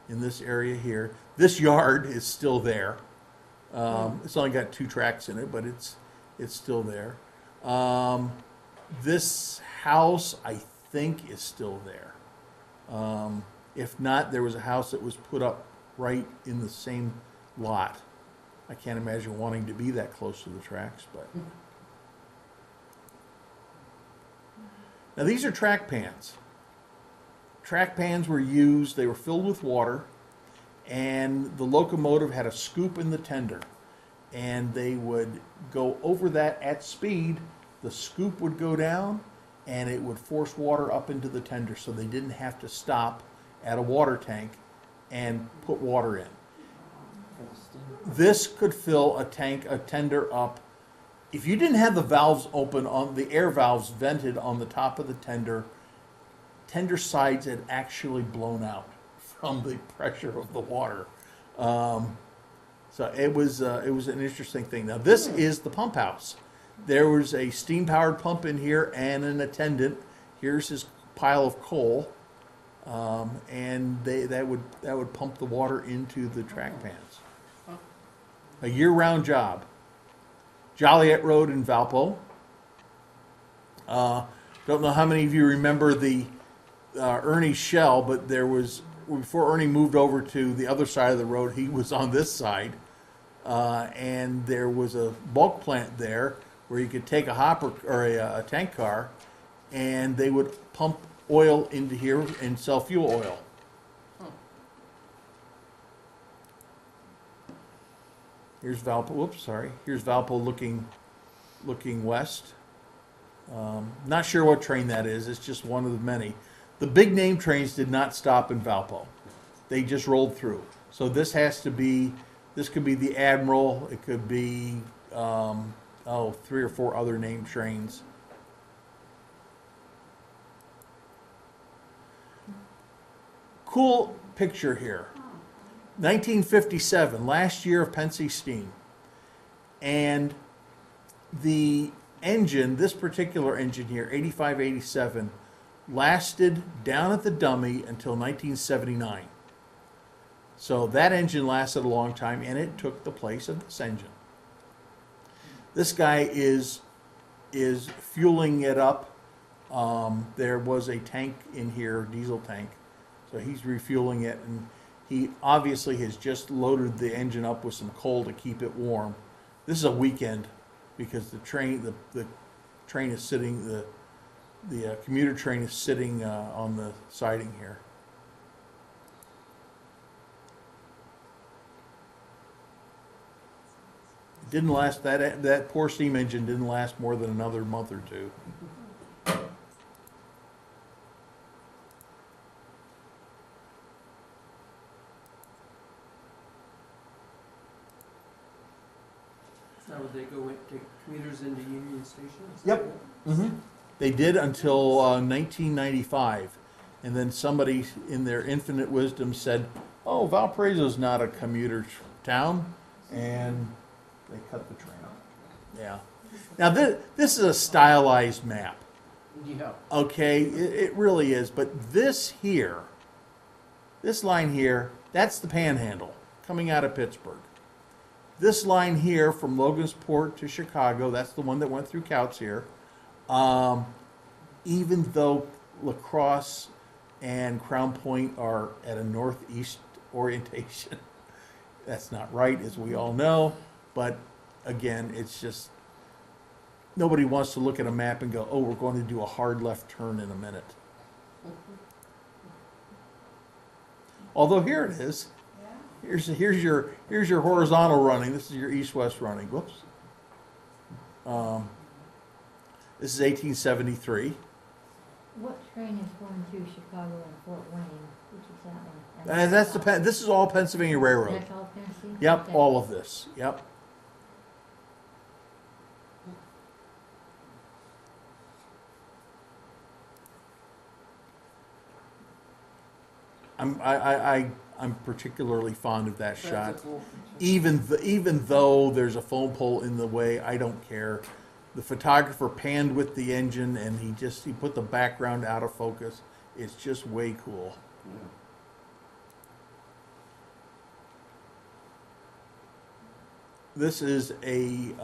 Speaker 1: in this area here. This yard is still there. It's only got 2 tracks in it, but it's still there. This house, I think, is still there. If not, there was a house that was put up right in the same lot. I can't imagine wanting to be that close to the tracks, but. Now these are track pans. Track pans were used, they were filled with water, and the locomotive had a scoop in the tender. And they would go over that at speed, the scoop would go down, and it would force water up into the tender, so they didn't have to stop at a water tank and put water in. This could fill a tender up. If you didn't have the valves open, on the air valves vented on the top of the tender sides had actually blown out from the pressure of the water. So it was an interesting thing. Now this is the pump house. There was a steam-powered pump in here and an attendant. Here's his pile of coal, and that would pump the water into the track pans. A year-round job. Joliette Road in Valpo. Don't know how many of you remember the Ernie Shell, but there was, before Ernie moved over to the other side of the road, he was on this side, and there was a bulk plant there where you could take a hopper or a tank car, and they would pump oil into here and sell fuel oil. Here's Valpo. Whoops, sorry. Here's Valpo looking west. Not sure what train that is. It's just one of the many. The big name trains did not stop in Valpo. They just rolled through. So this could be the Admiral. It could be 3 or 4 other name trains. Cool picture here. 1957, last year of Pennsy steam. And the engine, this particular engine here, 85-87, lasted down at the dummy until 1979. So that engine lasted a long time, and it took the place of this engine. This guy is fueling it up. There was a tank in here, diesel tank, so he's refueling it, and he obviously has just loaded the engine up with some coal to keep it warm. This is a weekend because the train is sitting, the commuter train is sitting on the siding here. It didn't last, that poor steam engine didn't last more than another month or two.
Speaker 4: Now, would they go take commuters into Union Station? Is that
Speaker 1: Yep.
Speaker 4: it?
Speaker 1: They did until 1995. And then somebody in their infinite wisdom said, oh, Valparaiso's not a commuter town. And they cut the train. Yeah. Now, this is a stylized map.
Speaker 4: Yeah.
Speaker 1: Okay, it really is. But this here, this line here, that's the Panhandle coming out of Pittsburgh. This line here from Logansport to Chicago, that's the one that went through Couts here. Even though La Crosse and Crown Point are at a northeast orientation, that's not right, as we all know. But again, it's just, nobody wants to look at a map and go, oh, we're going to do a hard left turn in a minute. Although here it is. Here's your horizontal running. This is your east-west running. Whoops. This is 1873.
Speaker 6: What train is going to Chicago and Fort Wayne? Which is that one?
Speaker 1: That's this is all Pennsylvania Railroad.
Speaker 6: That's all Pennsy?
Speaker 1: Yep,
Speaker 6: Okay.
Speaker 1: all of this. Yep. I'm particularly fond of that
Speaker 4: That's
Speaker 1: shot.
Speaker 4: a cool picture.
Speaker 1: Even though there's a phone pole in the way, I don't care. The photographer panned with the engine and he put the background out of focus. It's just way cool.
Speaker 4: Yeah.
Speaker 1: This is an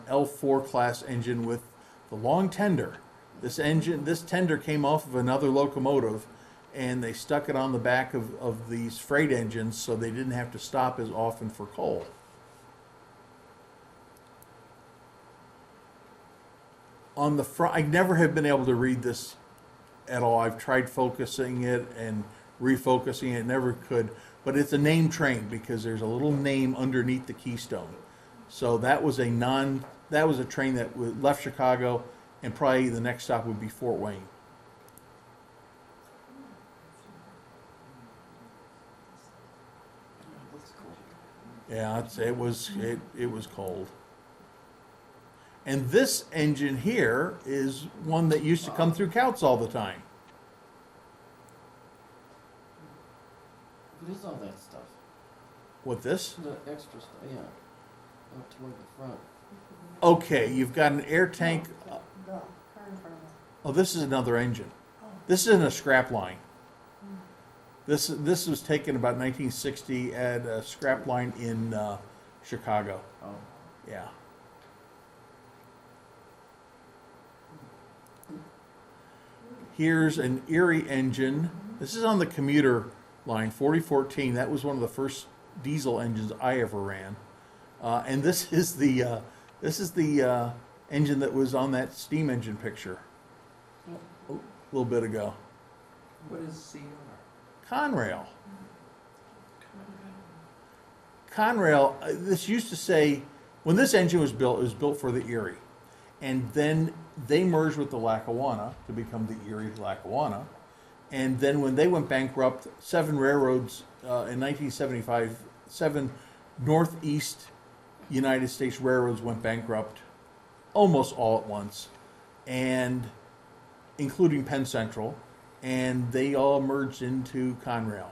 Speaker 1: L4 class engine with the long tender. This tender came off of another locomotive, and they stuck it on the back of these freight engines so they didn't have to stop as often for coal. On the front, I never have been able to read this at all. I've tried focusing it and refocusing it, never could. But it's a name train because there's a little name underneath the keystone. So that was a train that left Chicago, and probably the next stop would be Fort Wayne.
Speaker 4: Looks cool.
Speaker 1: Yeah, it was cold. And this engine here is one that used to come through Couts all the time.
Speaker 8: What is all that stuff?
Speaker 1: What this?
Speaker 8: The extra stuff, yeah. Up toward the front.
Speaker 1: Okay, you've got an air tank.
Speaker 7: The car in front of us.
Speaker 1: Oh, this is another engine. This isn't a scrap line. This was taken about 1960 at a scrap line in Chicago.
Speaker 8: Oh.
Speaker 1: Yeah. Here's an Erie engine. This is on the commuter line, 4014. That was one of the first diesel engines I ever ran. And this is the engine that was on that steam engine picture a little bit ago.
Speaker 4: What is CR?
Speaker 1: Conrail. Conrail, this used to say, when this engine was built, it was built for the Erie. And then they merged with the Lackawanna to become the Erie Lackawanna. And then when they went bankrupt, 7 railroads in 1975, 7 Northeast United States railroads went bankrupt almost all at once, and including Penn Central, and they all merged into Conrail.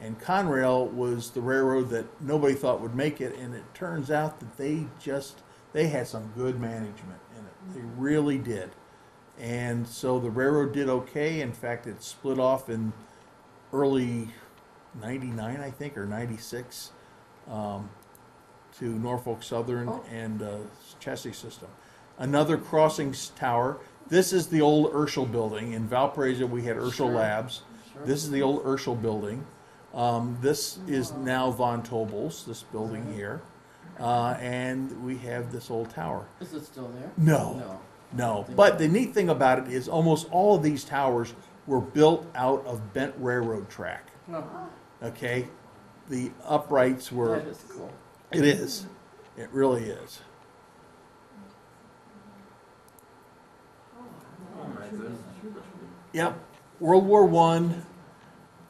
Speaker 1: And Conrail was the railroad that nobody thought would make it, and it turns out that they had some good management in it. They really did. And so the railroad did okay. In fact, it split off in early 99, I think, or 96, to Norfolk Southern and chassis system. Another crossings tower. This is the old Urschel building. In Valparaiso, we had Urschel Labs.
Speaker 8: Sure.
Speaker 1: This is the old Urschel building. This is now Von Tobel's, this building here. And we have this old tower.
Speaker 8: Is it still there?
Speaker 1: No. No, but the neat thing about it is almost all of these towers were built out of bent railroad track.
Speaker 8: No.
Speaker 1: Okay? The uprights were...
Speaker 8: That is cool.
Speaker 1: It is. It really is.
Speaker 2: Oh my goodness.
Speaker 1: Yep. World War I.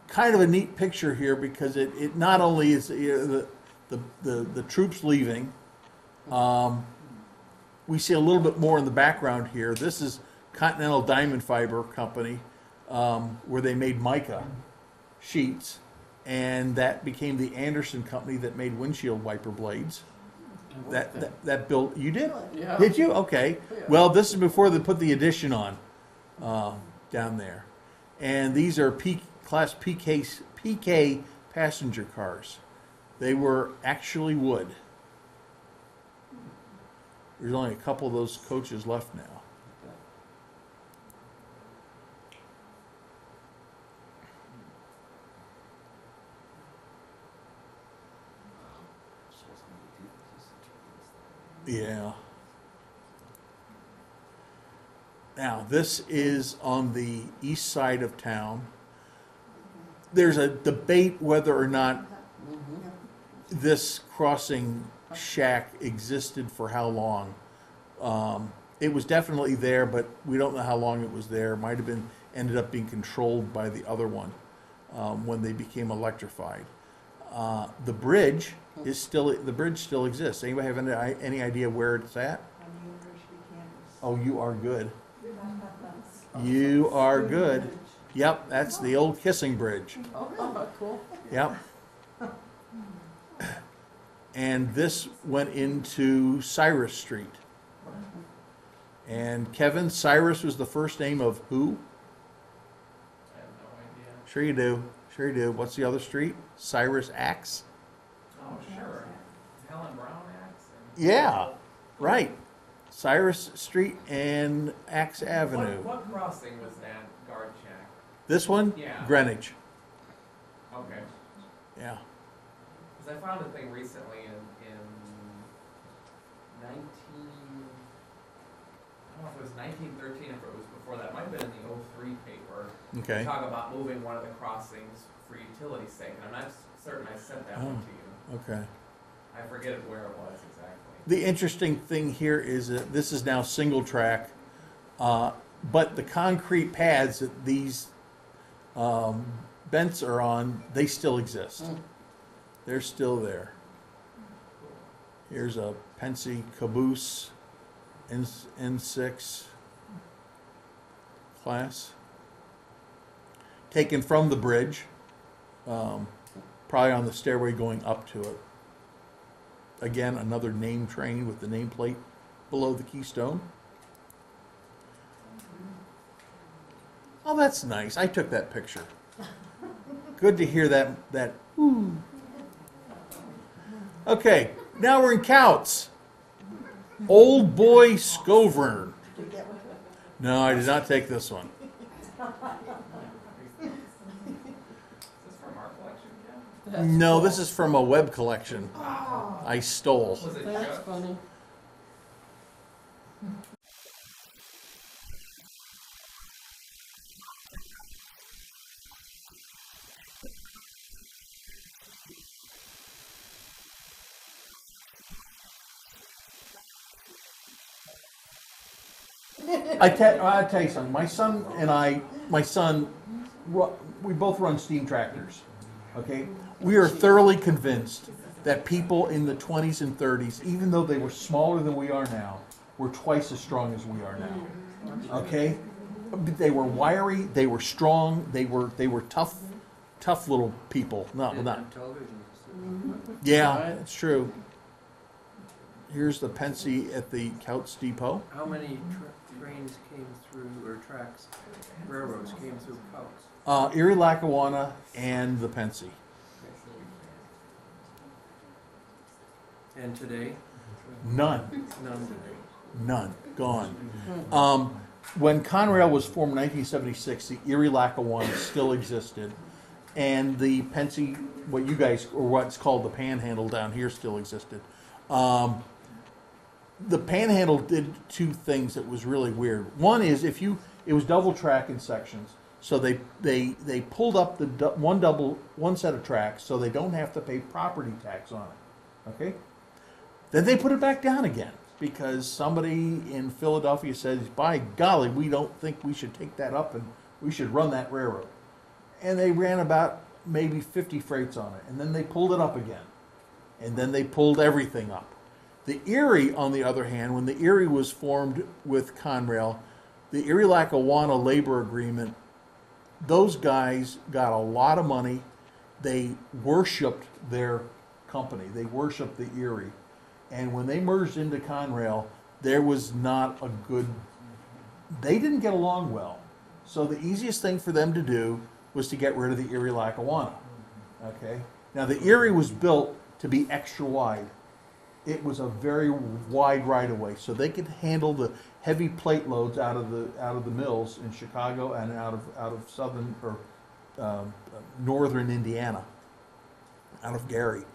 Speaker 1: Kind of a neat picture here because it not only is the troops leaving, We see a little bit more in the background here. This is Continental Diamond Fiber Company, where they made mica sheets, and that became the Anderson Company that made windshield wiper blades. That built. You did?
Speaker 8: Yeah.
Speaker 1: Did you? Okay.
Speaker 8: Yeah.
Speaker 1: Well, this is before they put the addition on down there, and these are Class PK passenger cars. They were actually wood. There's only a couple of those coaches left now. Yeah. Now, this is on the east side of town. There's a debate whether or not this crossing shack existed for how long. It was definitely there, but we don't know how long it was there. It might have been ended up being controlled by the other one when they became electrified. The bridge still exists. Anybody have any idea where it's at?
Speaker 7: On the university campus.
Speaker 1: Oh, you are good. You are good. Yep, that's the old kissing bridge.
Speaker 8: Oh, cool.
Speaker 1: Yep. And this went into Cyrus Street. And Kevin, Cyrus was the first name of who?
Speaker 2: I have no idea.
Speaker 1: Sure you do. Sure you do. What's the other street? Cyrus Axe?
Speaker 2: Oh, sure. Helen Brown axe.
Speaker 1: Yeah, right. Cyrus Street and Axe Avenue.
Speaker 2: What crossing was that guard shack?
Speaker 1: This one?
Speaker 2: Yeah.
Speaker 1: Greenwich.
Speaker 2: Okay.
Speaker 1: Yeah.
Speaker 2: Because I found a thing recently in 19, I don't know if it was 1913 or if it was before that. It might have been in the 03 paper.
Speaker 1: Okay.
Speaker 2: Talk about moving one of the crossings for utility's sake. And I'm not certain I sent that one to you.
Speaker 1: Okay.
Speaker 2: I forget where it was exactly.
Speaker 1: The interesting thing here is that this is now single track, but the concrete pads that these bents are on, they still exist. They're still there. Here's a Pennsy caboose N6 class. Taken from the bridge, probably on the stairway going up to it. Again, another name train with the nameplate below the keystone. Oh, that's nice. I took that picture. Good to hear that. Ooh. Okay, now we're in Couts. Old Boy Scovern. No, I did not take this one.
Speaker 2: Is this from our collection, Ken?
Speaker 1: No, this is from a web collection I stole.
Speaker 2: Was it
Speaker 8: That's
Speaker 2: Chuck?
Speaker 8: funny.
Speaker 1: I'll tell you something. My son, we both run steam tractors. Okay? We are thoroughly convinced that people in the 20s and 30s, even though they were smaller than we are now, were twice as strong as we are now. Okay? They were wiry, they were strong, they were tough little people. Not. Yeah, it's true. Here's the Pennsy at the Couts Depot.
Speaker 4: How many trains came through, or tracks, railroads came through Couts?
Speaker 1: Erie, Lackawanna, and the Pennsy.
Speaker 4: And today?
Speaker 1: None.
Speaker 4: None today.
Speaker 1: None. Gone. When Conrail was formed in 1976, the Erie Lackawanna still existed. And the Pennsy, what you guys, or what's called the Panhandle down here, still existed. The Panhandle did two things that was really weird. One is it was double track in sections. So they pulled up the one set of tracks so they don't have to pay property tax on it. Okay? Then they put it back down again because somebody in Philadelphia says, by golly, we don't think we should take that up and we should run that railroad. And they ran about maybe 50 freights on it. And then they pulled it up again. And then they pulled everything up. The Erie, on the other hand, when the Erie was formed with Conrail, the Erie-Lackawanna labor agreement, those guys got a lot of money. They worshipped their company. They worshipped the Erie. And when they merged into Conrail, there was not a good, they didn't get along well. So the easiest thing for them to do was to get rid of the Erie-Lackawanna. Okay? Now the Erie was built to be extra wide. It was a very wide right-of-way, so they could handle the heavy plate loads out of the mills in Chicago and out of southern or northern Indiana, out of Gary,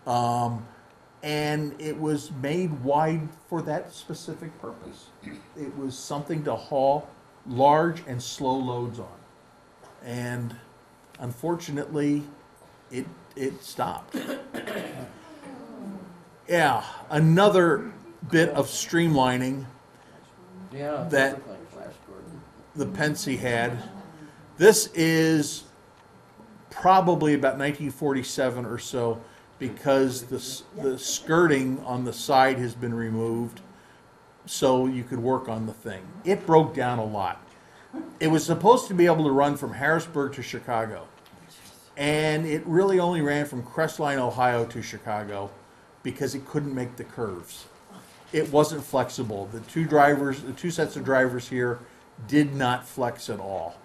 Speaker 1: and it was made wide for that specific purpose. It was something to haul large and slow loads on, and unfortunately, it stopped. Yeah, another bit of streamlining
Speaker 8: Yeah,
Speaker 1: that
Speaker 8: looked like Flash Gordon.
Speaker 1: the Pennsy had. This is probably about 1947 or so, because the skirting on the side has been removed so you could work on the thing. It broke down a lot. It was supposed to be able to run from Harrisburg to Chicago, and it really only ran from Crestline, Ohio to Chicago because it couldn't make the curves. It wasn't flexible. The two sets of drivers here did not flex at all.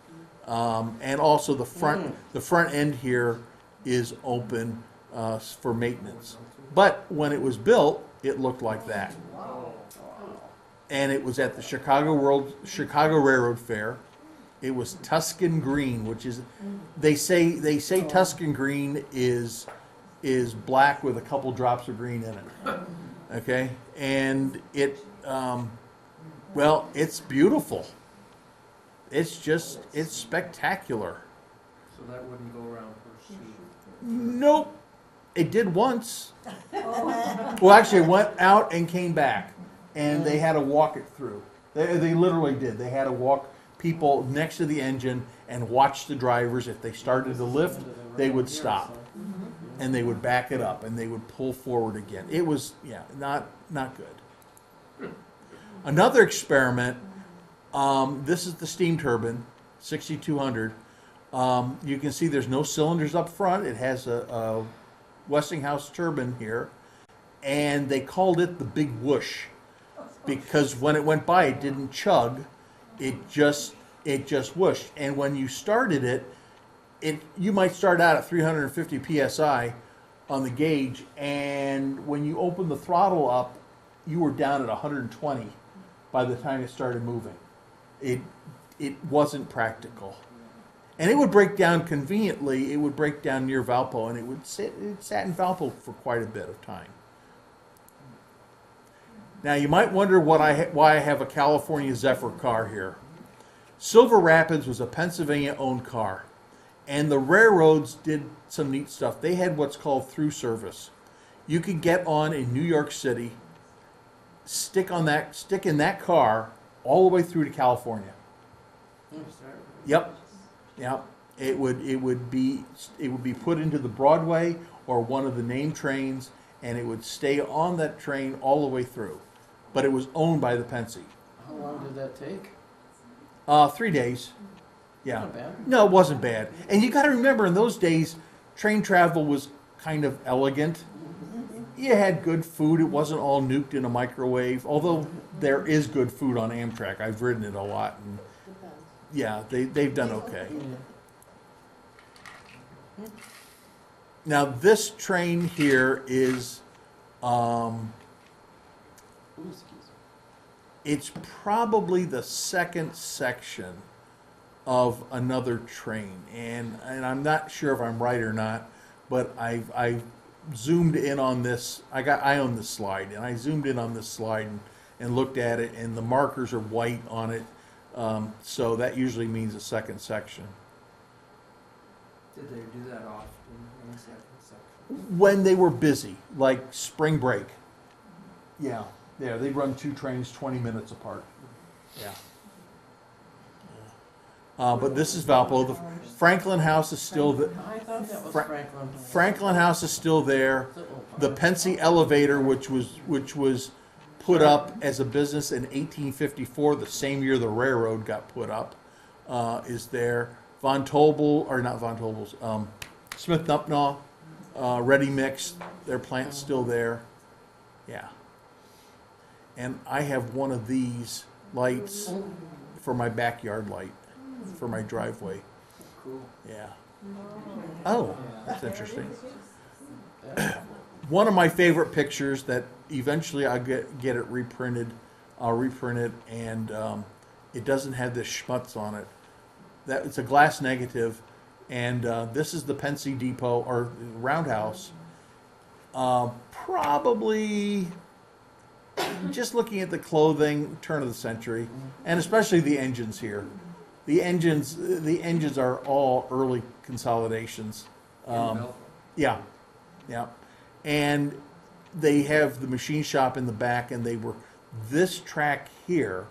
Speaker 1: And also the front end here is open for maintenance. But when it was built, it looked like that. And it was at the Chicago Railroad Fair. It was Tuscan green, which is they say Tuscan green is black with a couple drops of green in it. Okay, and it well, it's beautiful. It's spectacular.
Speaker 4: So that wouldn't go around for sheep.
Speaker 1: Nope, it did once. Well, actually, it went out and came back, and they had to walk it through. They literally did. They had to walk people next to the engine and watch the drivers. If they started to lift, they would stop, and they would back it up, and they would pull forward again. It was, not good. Another experiment, this is the steam turbine, 6200. You can see there's no cylinders up front. It has a Westinghouse turbine here, and they called it the Big Whoosh because when it went by, it didn't chug. It just whooshed. And when you started it, you might start out at 350 psi on the gauge, and when you open the throttle up, you were down at 120 by the time it started moving. It wasn't practical. And it would break down conveniently. It would break down near Valpo, and it sat in Valpo for quite a bit of time. Now you might wonder why I have a California Zephyr car here. Silver Rapids was a Pennsylvania-owned car, and the railroads did some neat stuff. They had what's called through service. You could get on in New York City, stick in that car all the way through to California. Yep. It would be put into the Broadway or one of the name trains, and it would stay on that train all the way through. But it was owned by the Pennsy.
Speaker 8: How long did that take?
Speaker 1: 3 days. Yeah.
Speaker 8: Not bad.
Speaker 1: No, it wasn't bad. And you got to remember, in those days, train travel was kind of elegant. You had good food. It wasn't all nuked in a microwave. Although there is good food on Amtrak. I've ridden it a lot, and yeah, they've done okay. Now this train here is, it's probably the second section of another train, and I'm not sure if I'm right or not, but I zoomed in on this. I own this slide, and I zoomed in on this slide and looked at it, and the markers are white on it, so that usually means a second section.
Speaker 4: Did they do that often in the second section?
Speaker 1: When they were busy, like spring break. Yeah, they'd run two trains 20 minutes apart. Yeah. But this is Valpo. The Franklin House is still the
Speaker 8: I thought that was
Speaker 1: Fra-
Speaker 8: Franklin.
Speaker 1: Franklin House is still there. The Pennsy elevator, which was put up as a business in 1854, the same year the railroad got put up, is there. Von Tobel, or not Von Tobel's, Smith Nupnaw, Ready Mix, their plant's still there. Yeah. And I have one of these lights for my backyard light, for my driveway.
Speaker 8: Cool.
Speaker 1: Yeah. Oh, that's interesting. One of my favorite pictures that eventually I'll get it reprinted. I'll reprint it, and it doesn't have this schmutz on it. That it's a glass negative, and this is the Pennsy Depot or Roundhouse. Probably just looking at the clothing, turn of the century, and especially the engines here. The engines are all early consolidations. Yeah, yeah, and they have the machine shop in the back, and this track here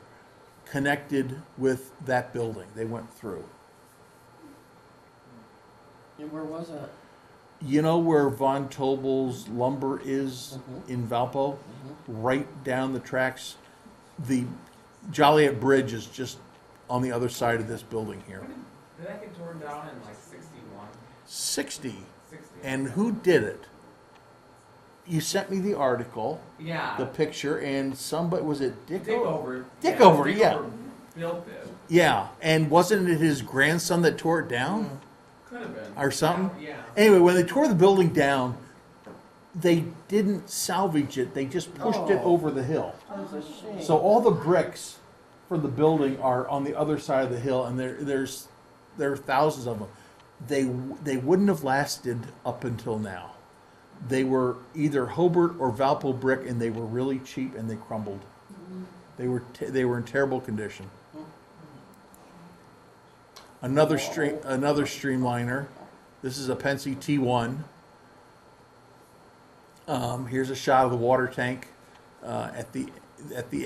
Speaker 1: connected with that building. They went through.
Speaker 8: And where was that?
Speaker 1: You know where Von Tobel's lumber is in Valpo? Right down the tracks. The Joliette Bridge is just on the other side of this building here.
Speaker 2: Did that get torn down in like 61?
Speaker 1: 60.
Speaker 2: 60.
Speaker 1: And who did it? You sent me the article,
Speaker 2: Yeah.
Speaker 1: the picture, and somebody, was it Dick?
Speaker 2: Dickover.
Speaker 1: Dickover, yeah.
Speaker 2: Built it.
Speaker 1: Yeah, and wasn't it his grandson that tore it down?
Speaker 2: Could have been.
Speaker 1: Or something?
Speaker 2: Yeah.
Speaker 1: Anyway, when they tore the building down, they didn't salvage it. They just pushed it over the hill.
Speaker 8: That's a shame.
Speaker 1: So all the bricks for the building are on the other side of the hill, and there are thousands of them. They wouldn't have lasted up until now. They were either Hobart or Valpo brick, and they were really cheap, and they crumbled. They were in terrible condition. Another streamliner. This is a Pennsy T1. Here's a shot of the water tank at the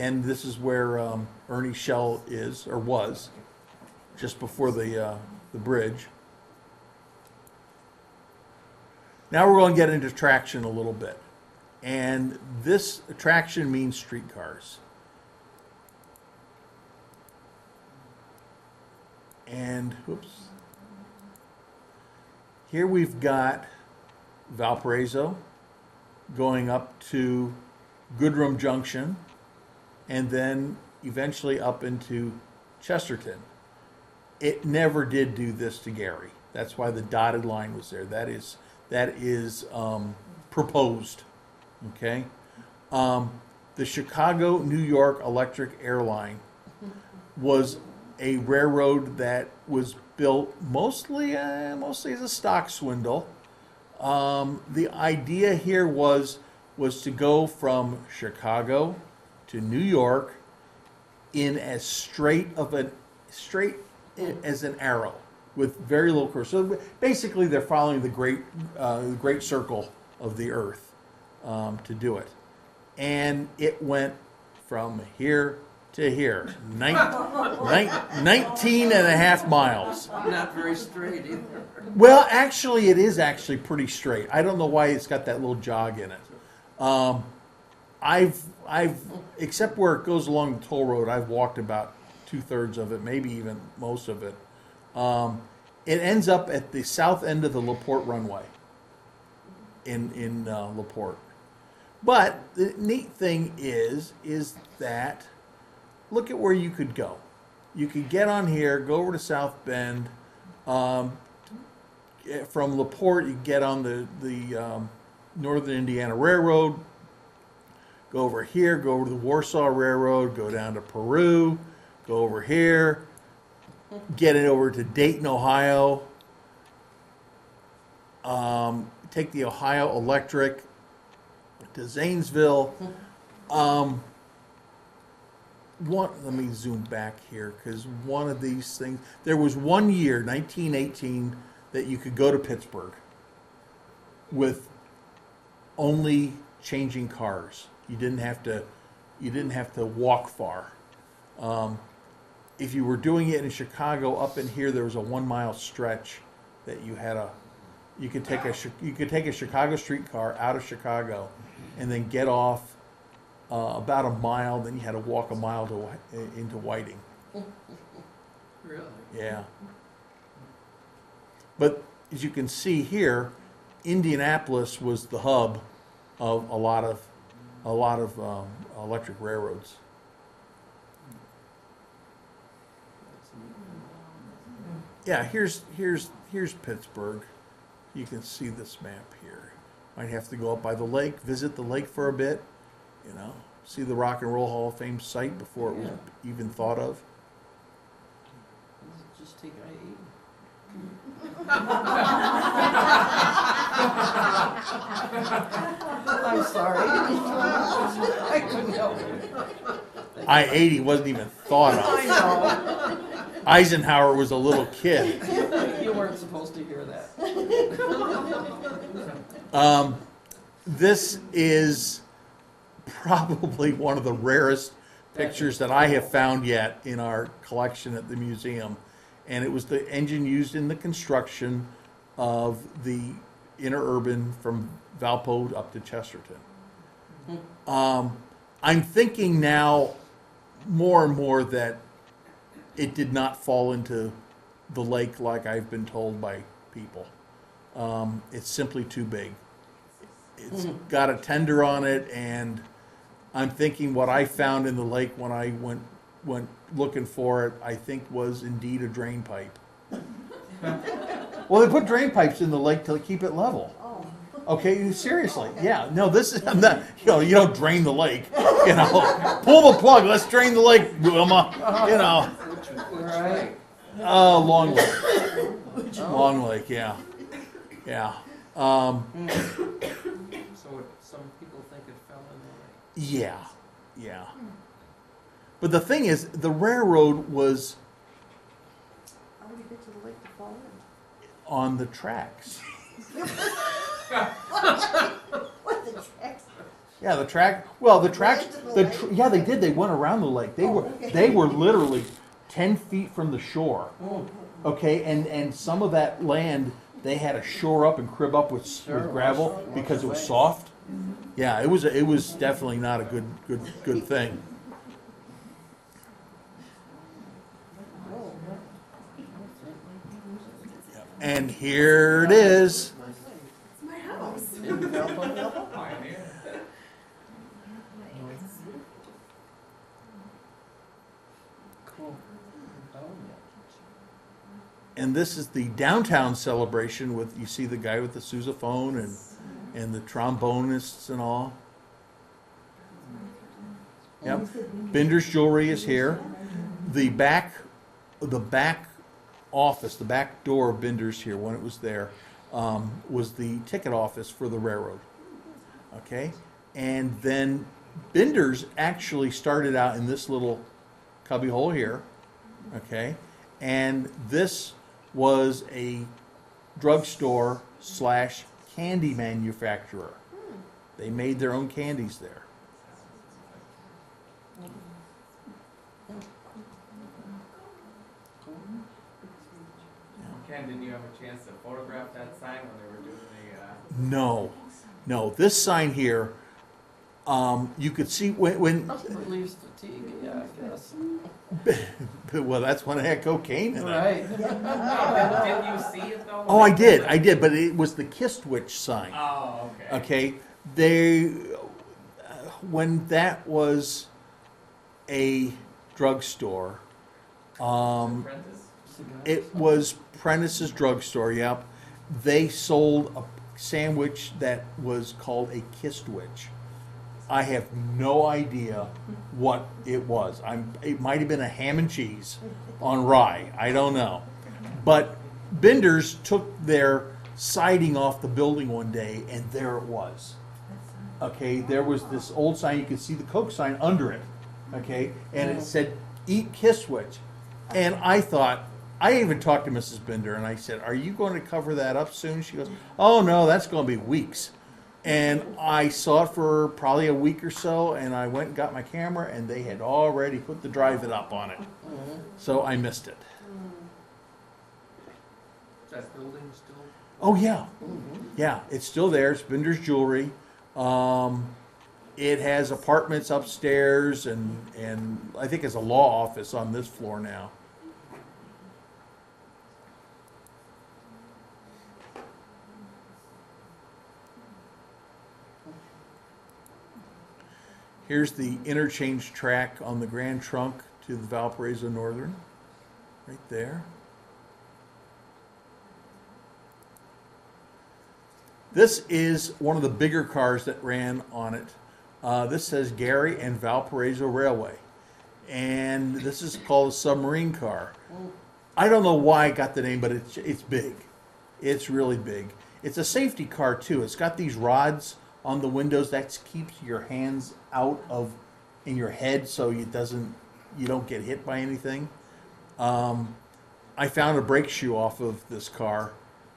Speaker 1: end. This is where Ernie's shell is or was, just before the bridge. Now we're going to get into traction a little bit, and this traction means streetcars. And whoops. Here we've got Valparaiso going up to Goodrum Junction, and then eventually up into Chesterton. It never did do this to Gary. That's why the dotted line was there. That is proposed. Okay. The Chicago-New York Electric Airline was a railroad that was built mostly as a stock swindle. The idea here was to go from Chicago to New York in as straight as an arrow with very little course. So basically, they're following the great circle of the Earth to do it, and it went from here to here, 19 and a half miles.
Speaker 8: Not very straight either.
Speaker 1: Well, actually, it is actually pretty straight. I don't know why it's got that little jog in it. I've except where it goes along the toll road, I've walked about 2/3 of it, maybe even most of it. It ends up at the south end of the Laporte Runway in Laporte. But the neat thing is that look at where you could go. You could get on here, go over to South Bend. From Laporte, you get on the Northern Indiana Railroad. Go over here, go over to the Warsaw Railroad, go down to Peru, go over here, get it over to Dayton, Ohio. Take the Ohio Electric to Zanesville. Let me zoom back here, because one of these things, there was one year, 1918, that you could go to Pittsburgh with only changing cars. You didn't have to walk far. if you were doing it in Chicago, up in here, there was a 1 mile stretch that you could take a Chicago streetcar out of Chicago and then get off about a mile, then you had to walk a mile into Whiting.
Speaker 8: Really?
Speaker 1: Yeah. But as you can see here, Indianapolis was the hub of a lot of electric railroads. Yeah, here's Pittsburgh. You can see this map here. Might have to go up by the lake, visit the lake for a bit, you know, see the Rock and Roll Hall of Fame site before it was even thought of.
Speaker 8: Just take I-80. I'm sorry. I couldn't help it.
Speaker 1: I-80 wasn't even thought
Speaker 8: I
Speaker 1: of.
Speaker 8: know.
Speaker 1: Eisenhower was a little kid.
Speaker 8: You weren't supposed to hear that.
Speaker 1: This is probably one of the rarest pictures that I have found yet in our collection at the museum. And it was the engine used in the construction of the interurban from Valpo up to Chesterton. I'm thinking now more and more that it did not fall into the lake like I've been told by people. It's simply too big. It's got a tender on it, and I'm thinking what I found in the lake when I went looking for it, I think was indeed a drain pipe. Well, they put drain pipes in the lake to keep it level. Okay, seriously, yeah. No, this is not. You don't drain the lake. Pull the plug. Let's drain the lake, Wilma.
Speaker 8: Right.
Speaker 1: Long Lake. Long Lake, yeah.
Speaker 8: So some people think it fell in the lake.
Speaker 1: Yeah. But the thing is, the railroad was
Speaker 7: How did you get to the lake to fall in?
Speaker 1: on the tracks.
Speaker 7: What, the tracks?
Speaker 1: Yeah, the track. Well, the tracks.
Speaker 7: Right to the lake?
Speaker 1: Yeah, they did. They went around the lake. They were literally 10 feet from the shore. Okay, and some of that land they had to shore up and crib up with gravel because it was soft. Yeah, it was definitely not a good thing. And here it is.
Speaker 5: It's my house.
Speaker 2: Pioneer.
Speaker 8: Cool.
Speaker 1: And this is the downtown celebration with, you see the guy with the sousaphone and the trombonists and all. Yep. Binder's Jewelry is here. The back office, the back door of Binder's here when it was there, was the ticket office for the railroad. Okay? And then Binder's actually started out in this little cubby hole here. Okay? And this was a drugstore / candy manufacturer. They made their own candies there.
Speaker 2: Ken, didn't you have a chance to photograph that sign when they were doing the?
Speaker 1: No. This sign here, you could see when
Speaker 8: Relieves fatigue, yeah, I guess.
Speaker 1: well, that's when I had cocaine in it.
Speaker 8: Right.
Speaker 2: Didn't you see it though?
Speaker 1: Oh, I did, but it was the Kistwich sign.
Speaker 2: Oh, okay.
Speaker 1: Okay, they when that was a drugstore,
Speaker 2: Apprentice?
Speaker 1: it was Prentice's drugstore. Yep, they sold a sandwich that was called a Kistwich. I have no idea what it was. It might have been a ham and cheese on rye. I don't know. But Binder's took their siding off the building one day, and there it was. Okay, there was this old sign. You could see the Coke sign under it. Okay, and it said, "Eat Kistwich." And I thought, I even talked to Mrs. Binder, and I said, "Are you going to cover that up soon?" She goes, "Oh no, that's going to be weeks." And I saw it for probably a week or so, and I went and got my camera, and they had already put the Drive It up on it. So I missed it.
Speaker 8: Is that building still?
Speaker 1: Oh, yeah. Yeah, it's still there. It's Binder's Jewelry. It has apartments upstairs, and I think it's a law office on this floor now. Here's the interchange track on the Grand Trunk to the Valparaiso Northern, right there. This is one of the bigger cars that ran on it. This says Gary and Valparaiso Railway. And this is called a submarine car. I don't know why I got the name, but it's big. It's really big. It's a safety car too. It's got these rods on the windows that keeps your hands out of in your head so you don't get hit by anything. I found a brake shoe off of this car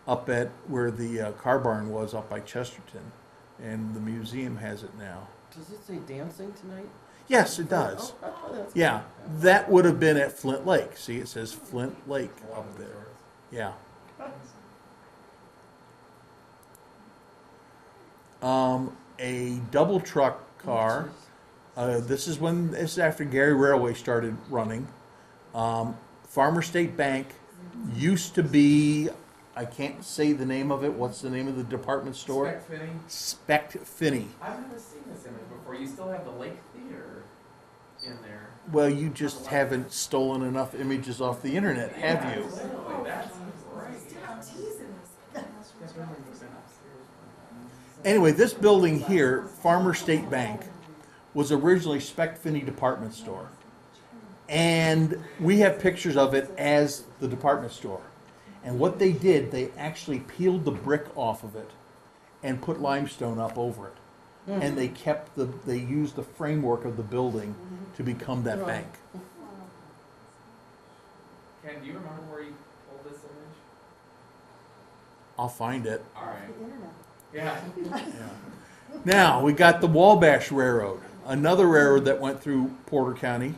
Speaker 1: up at where the car barn was up by Chesterton, and the museum has it now.
Speaker 8: Does it say dancing tonight?
Speaker 1: Yes, it does.
Speaker 8: Oh, that's
Speaker 1: Yeah, that would have been at Flint Lake. See, it says Flint Lake up there. Yeah. A double truck car. This is after Gary Railway started running. Farmer State Bank used to be, I can't say the name of it. What's the name of the department store?
Speaker 2: Spec fitting.
Speaker 1: Spec Finney.
Speaker 2: I've never seen this image before. You still have the Lake Theater in there.
Speaker 1: Well, you just haven't stolen enough images off the internet, have you?
Speaker 2: Absolutely. That's great.
Speaker 5: Stop teasing us.
Speaker 1: Anyway, this building here, Farmer State Bank, was originally Spec Finney department store. And we have pictures of it as the department store. And what they did, they actually peeled the brick off of it and put limestone up over it. And they used the framework of the building to become that bank.
Speaker 2: Ken, do you remember where you pulled this image?
Speaker 1: I'll find it.
Speaker 2: All right.
Speaker 7: The internet.
Speaker 2: Yeah.
Speaker 1: Yeah. Now, we got the Wabash Railroad, another railroad that went through Porter County,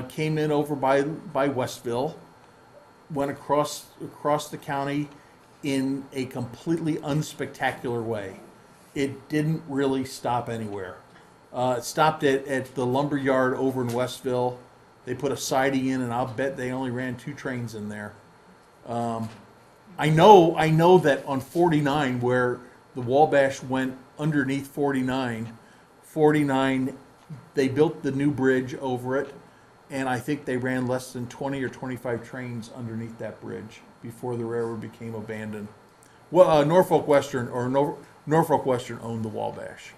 Speaker 1: came in over by Westville, went across the county in a completely unspectacular way. It didn't really stop anywhere. It stopped at the lumber yard over in Westville. They put a siding in, and I'll bet they only ran 2 trains in there. I know that on 49, where the Wabash went underneath 49, they built the new bridge over it, and I think they ran less than 20 or 25 trains underneath that bridge before the railroad became abandoned. Well, Norfolk Western owned the Wabash.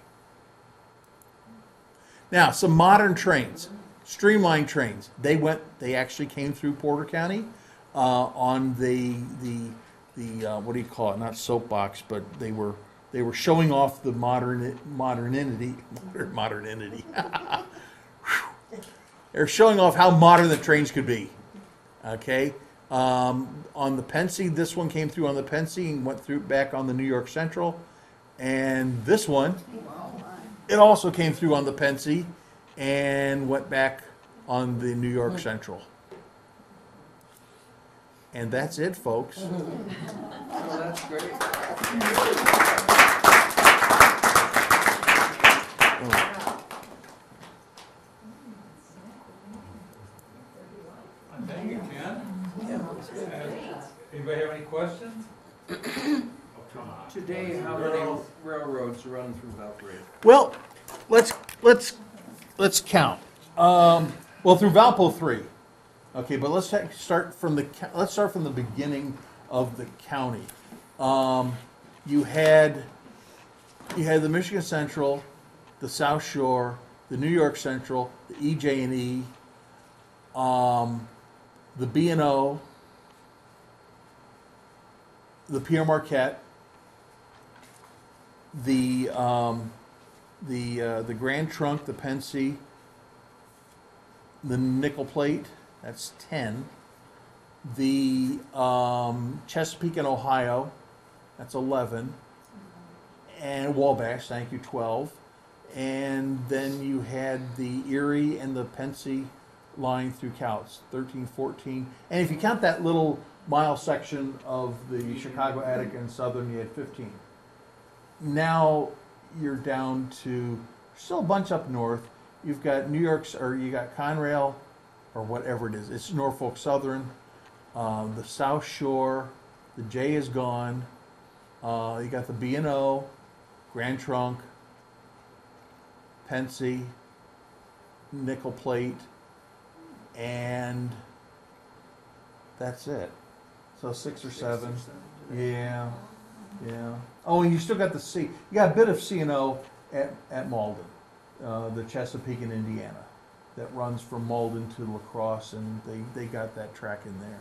Speaker 1: Now, some modern trains, Streamline trains. They actually came through Porter County on the what do you call it? Not soapbox, but they were showing off the modernity. They're showing off how modern the trains could be. Okay, on the Pennsy, this one came through on the Pennsy and went through back on the New York Central, and this one, it also came through on the Pennsy and went back on the New York Central. And that's it, folks.
Speaker 8: Oh, that's great.
Speaker 3: Thank you, Ken.
Speaker 8: Yeah, that's good.
Speaker 3: Anybody have any questions? Oh, come on.
Speaker 8: Today, how many railroads run through Valparaiso?
Speaker 1: Well, let's count. Well, through Valpo 3. Okay, but let's start from the beginning of the county. You had the Michigan Central, the South Shore, the New York Central, the EJ&E, the B&O, the Pierre Marquette, the Grand Trunk, the Pennsy, the Nickel Plate. That's 10. The Chesapeake and Ohio, that's 11. and Wabash, thank you, 12. And then you had the Erie and the Pennsy line through Couts, 13, 14. And if you count that little mile section of the Chicago, Attica, and Southern, you had 15. Now you're down to still a bunch up north. You've got New York's, or you got Conrail, or whatever it is. It's Norfolk Southern, the South Shore, the J is gone. You got the B&O, Grand Trunk, Pennsy, Nickel Plate, and that's it. So 6 or 7. Yeah, yeah. Oh, and you still got the C. You got a bit of C&O at Malden, the Chesapeake in Indiana, that runs from Malden to La Crosse, and they got that track in there.